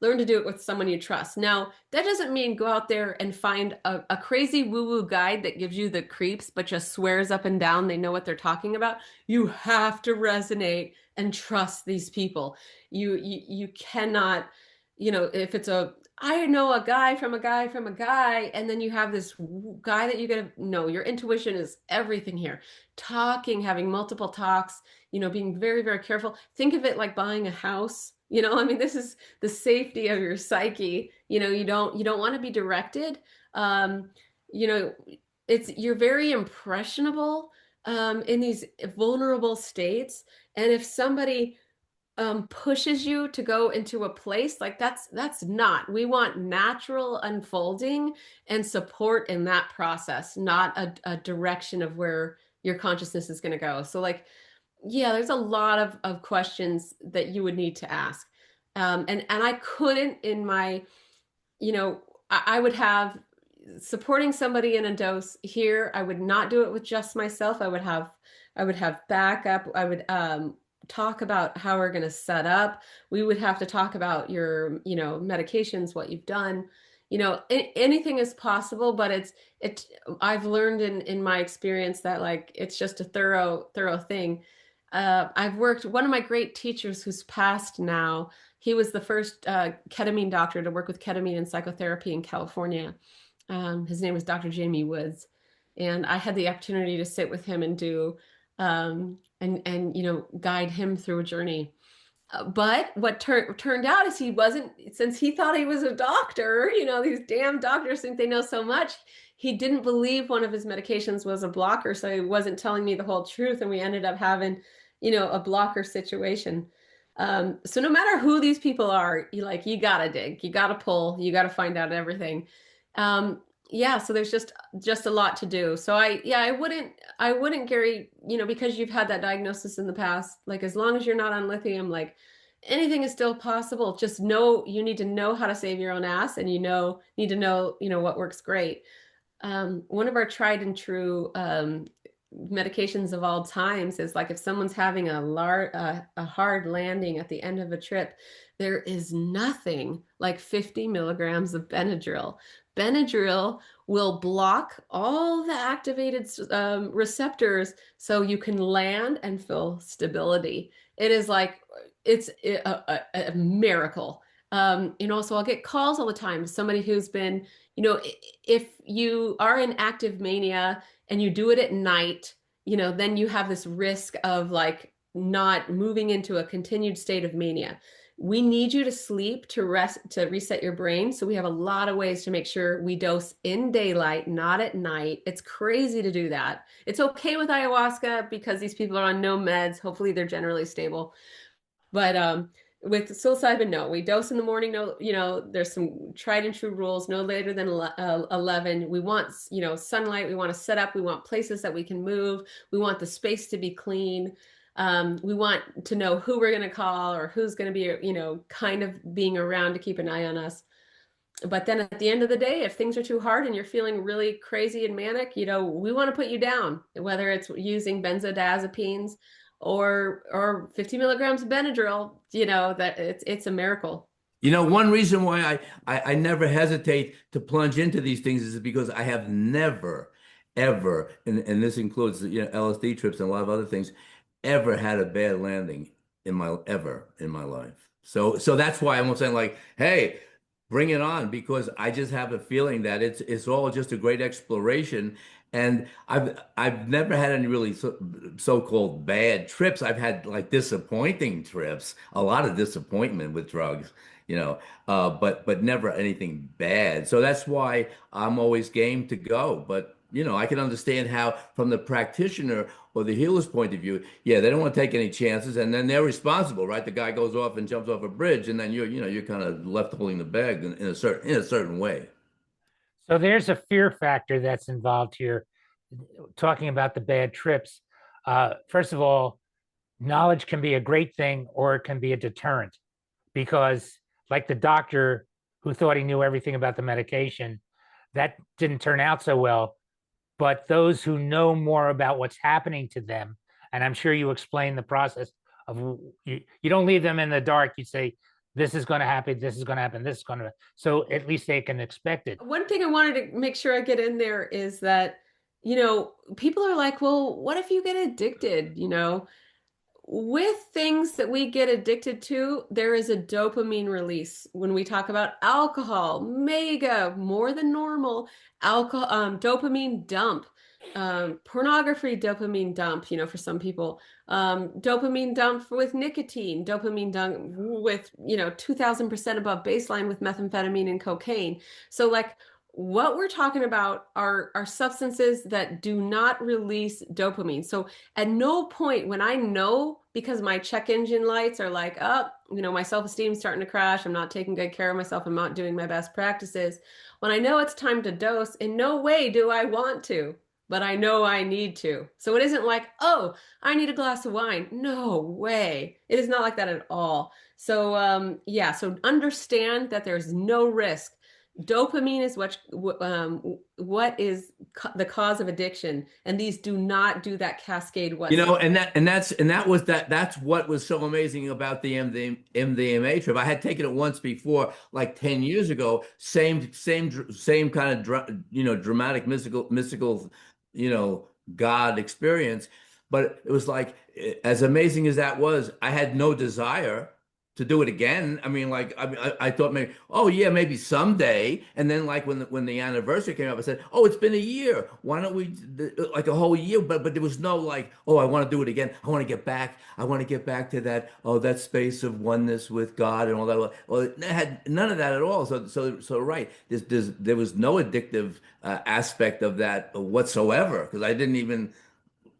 learn to do it with someone you trust. Now, that doesn't mean go out there and find a crazy woo-woo guide that gives you the creeps, but just swears up and down they know what they're talking about. You have to resonate and trust these people. You cannot, if it's I know a guy from a guy from a guy, and then you have this guy that you gotta know. Your intuition is everything here. Talking, having multiple talks, being very, very careful. Think of it like buying a house. I mean, this is the safety of your psyche. You don't want to be directed. You're very impressionable in these vulnerable states. And if somebody pushes you to go into a place like that's not, we want natural unfolding and support in that process, not a direction of where your consciousness is going to go. So like, there's a lot of questions that you would need to ask. And I couldn't in my, I would have supporting somebody in a dose here. I would not do it with just myself. I would have backup. I would, talk about how we're going to set up. We would have to talk about your, medications, what you've done, anything is possible, but I've learned in my experience that like, it's just a thorough thing. One of my great teachers who's passed now, he was the first ketamine doctor to work with ketamine and psychotherapy in California. His name was Dr. Jamie Woods. And I had the opportunity to sit with him and do, and guide him through a journey. But what turned out is he wasn't, since he thought he was a doctor, these damn doctors think they know so much. He didn't believe one of his medications was a blocker, so he wasn't telling me the whole truth, and we ended up having, a blocker situation. So no matter who these people are, you gotta dig, you gotta pull, you gotta find out everything. So there's just a lot to do. So I wouldn't, Gary, because you've had that diagnosis in the past, like as long as you're not on lithium, like anything is still possible. Just know you need to know how to save your own ass, and need to know, what works great. One of our tried and true medications of all times is like if someone's having a hard landing at the end of a trip, there is nothing like 50 milligrams of Benadryl. Benadryl will block all the activated receptors so you can land and feel stability. It is like it's a miracle. So I'll get calls all the time. Somebody who's been, if you are in active mania and you do it at night, then you have this risk of like not moving into a continued state of mania. We need you to sleep to rest, to reset your brain. So we have a lot of ways to make sure we dose in daylight, not at night. It's crazy to do that. It's okay with ayahuasca because these people are on no meds. Hopefully they're generally stable. But with psilocybin, no, we dose in the morning. No, there's some tried and true rules. No later than 11. We want, sunlight. We want to set up. We want places that we can move. We want the space to be clean. We want to know who we're going to call or who's going to be, kind of being around to keep an eye on us. But then at the end of the day, if things are too hard and you're feeling really crazy and manic, we want to put you down, whether it's using benzodiazepines or 50 milligrams of Benadryl, that it's a miracle. One reason why I never hesitate to plunge into these things is because I have never, ever, and this includes LSD trips and a lot of other things, ever had a bad landing ever in my life. So that's why I'm saying like, hey, bring it on, because I just have a feeling that it's all just a great exploration. And I've never had any really so-called bad trips. I've had like disappointing trips, a lot of disappointment with drugs, but never anything bad. So that's why I'm always game to go. But I can understand how, from the practitioner or the healer's point of view, yeah, they don't want to take any chances, and then they're responsible, right? The guy goes off and jumps off a bridge, and then you're kind of left holding the bag in a certain way. So there's a fear factor that's involved here. Talking about the bad trips, first of all, knowledge can be a great thing or it can be a deterrent, because like the doctor who thought he knew everything about the medication, that didn't turn out so well. But those who know more about what's happening to them, and I'm sure you explain the process of, you don't leave them in the dark. You say, this is going to happen, this is going to happen, this is going to, so at least they can expect it. One thing I wanted to make sure I get in there is that, people are like, well, what if you get addicted? With things that we get addicted to, there is a dopamine release. When we talk about alcohol, mega, more than normal, dopamine dump, pornography, dopamine dump, for some people, dopamine dump with nicotine, dopamine dump with, 2000% above baseline with methamphetamine and cocaine. So like, what we're talking about are substances that do not release dopamine. So at no point when I know, because my check engine lights are like, my self-esteem is starting to crash, I'm not taking good care of myself, I'm not doing my best practices. When I know it's time to dose, in no way do I want to, but I know I need to. So it isn't like, oh, I need a glass of wine. No way. It is not like that at all. So so understand that there's no risk. Dopamine is what is the cause of addiction, and these do not do that cascade whatsoever. That's what was so amazing about the MDMA trip. I had taken it once before, like 10 years ago. Same kind of dramatic mystical God experience, but it was like, as amazing as that was, I had no desire to do it again. I mean, like, I thought maybe, oh yeah, maybe someday. And then like when the anniversary came up, I said, oh, it's been a year. Why don't we like a whole year? But there was no like, oh, I want to do it again. I want to get back. I want to get back to that, that space of oneness with God and all that. Well, it had none of that at all. So right. There was no addictive aspect of that whatsoever, because I didn't even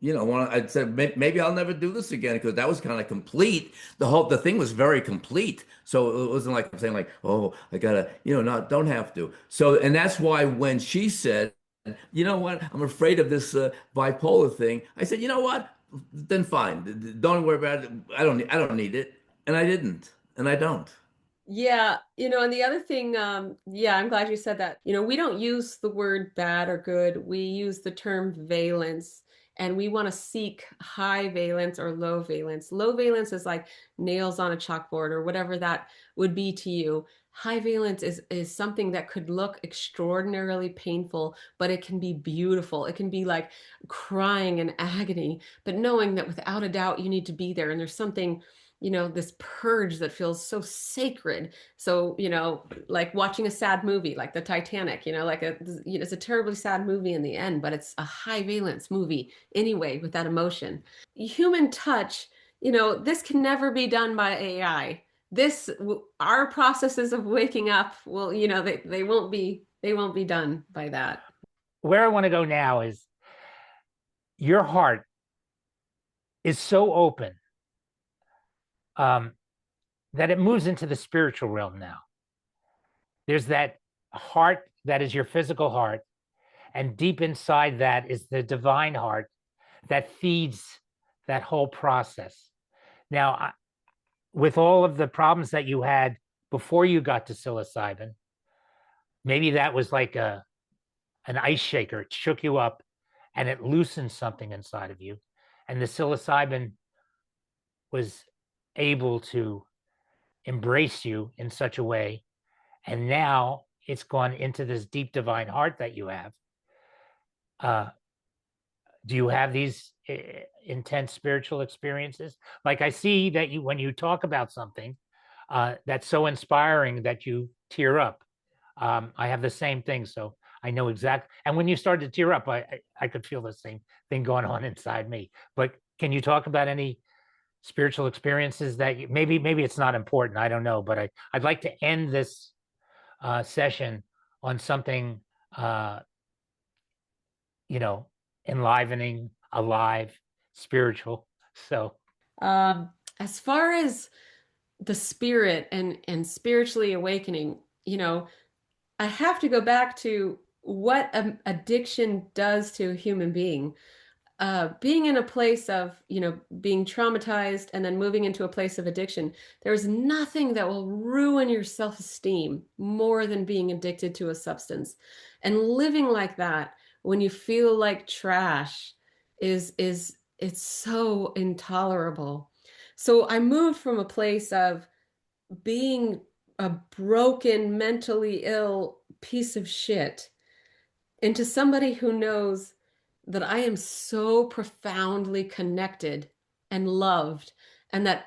I said maybe I'll never do this again, because that was kind of complete. The thing was very complete. So it wasn't like I'm saying like, oh, I gotta, not don't have to. So, and that's why when she said, you know what, I'm afraid of this bipolar thing, I said, you know what, then fine, don't worry about it. I don't need it. and I didn't, and I don't. Yeah, and the other thing, yeah, I'm glad you said that. We don't use the word bad or good. We use the term valence, and we want to seek high valence or low valence. Low valence is like nails on a chalkboard or whatever that would be to you. High valence is something that could look extraordinarily painful, but it can be beautiful. It can be like crying in agony, but knowing that without a doubt you need to be there, and there's something this purge that feels so sacred. So, like watching a sad movie like the Titanic, it's a terribly sad movie in the end, but it's a high valence movie anyway with that emotion. Human touch, this can never be done by AI. Our processes of waking up will, they won't be done by that. Where I want to go now is your heart is so open that it moves into the spiritual realm now. There's that heart that is your physical heart, and deep inside that is the divine heart that feeds that whole process. Now, with all of the problems that you had before you got to psilocybin, maybe that was like an ice shaker. It shook you up and it loosened something inside of you. And the psilocybin was able to embrace you in such a way. And now it's gone into this deep divine heart that you have. Do you have these intense spiritual experiences? Like I see that when you talk about something that's so inspiring that you tear up. I have the same thing, so I know exactly. And when you started to tear up, I could feel the same thing going on inside me. But can you talk about any spiritual experiences that maybe it's not important, I don't know, but I'd like to end this session on something enlivening, alive, spiritual. So As far as the spirit and spiritually awakening, I have to go back to what addiction does to a human being. Being in a place of, being traumatized and then moving into a place of addiction, there's nothing that will ruin your self-esteem more than being addicted to a substance. And living like that when you feel like trash it's so intolerable. So I moved from a place of being a broken, mentally ill piece of shit into somebody who knows that I am so profoundly connected and loved, and that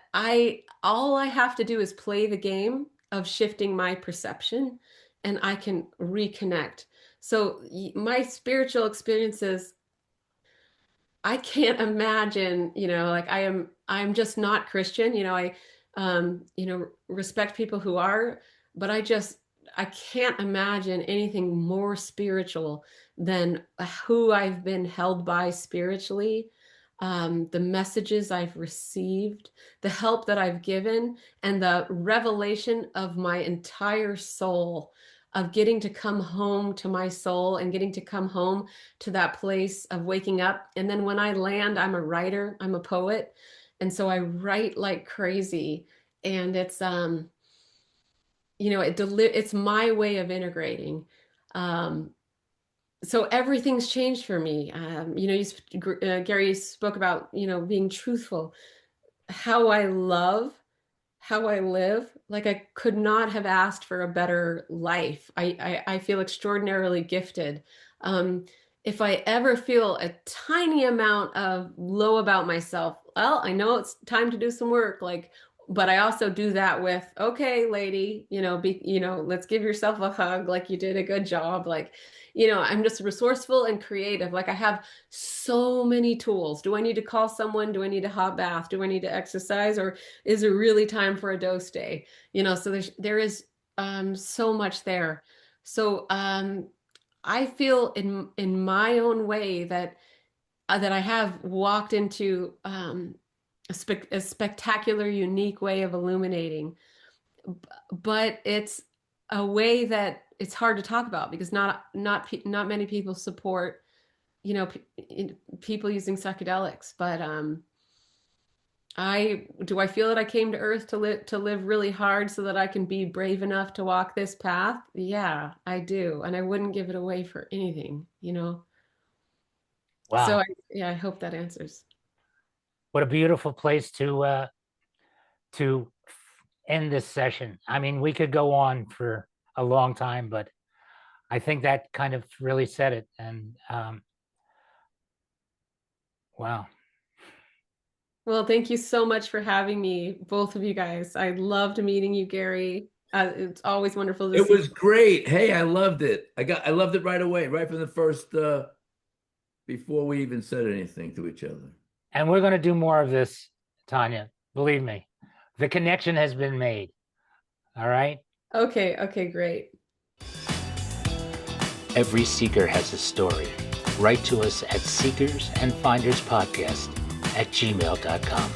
all I have to do is play the game of shifting my perception and I can reconnect. So my spiritual experiences, I can't imagine, like I'm just not Christian. I respect people who are, but I can't imagine anything more spiritual than who I've been held by spiritually, the messages I've received, the help that I've given, and the revelation of my entire soul, of getting to come home to my soul and getting to come home to that place of waking up. And then when I land, I'm a writer, I'm a poet. And so I write like crazy. And it's it's my way of integrating. So everything's changed for me. Gary spoke about being truthful. How I love, how I live, like I could not have asked for a better life. I feel extraordinarily gifted. If I ever feel a tiny amount of low about myself, well, I know it's time to do some work. But I also do that with, okay, lady, let's give yourself a hug. Like you did a good job. I'm just resourceful and creative. Like I have so many tools. Do I need to call someone? Do I need a hot bath? Do I need to exercise? Or is it really time for a dose day? So there is so much there. So I feel in my own way that I have walked into a spectacular, unique way of illuminating, but it's a way that it's hard to talk about because not many people support people using psychedelics. But Do I feel that I came to Earth to live really hard so that I can be brave enough to walk this path? Yeah, I do. And I wouldn't give it away for anything, you know? So Wow. yeah, I hope that answers. What a beautiful place to end this session. I mean, we could go on for a long time, but I think that kind of really said it. And wow. Well, thank you so much for having me, both of you guys. I loved meeting you, Gary. It's always wonderful to It see was great. Hey, I loved it. I loved it right away, right from the first before we even said anything to each other. And we're going to do more of this, Tawnya. Believe me, the connection has been made. All right. Okay, great. Every seeker has a story. Write to us at seekersandfinderspodcast@gmail.com.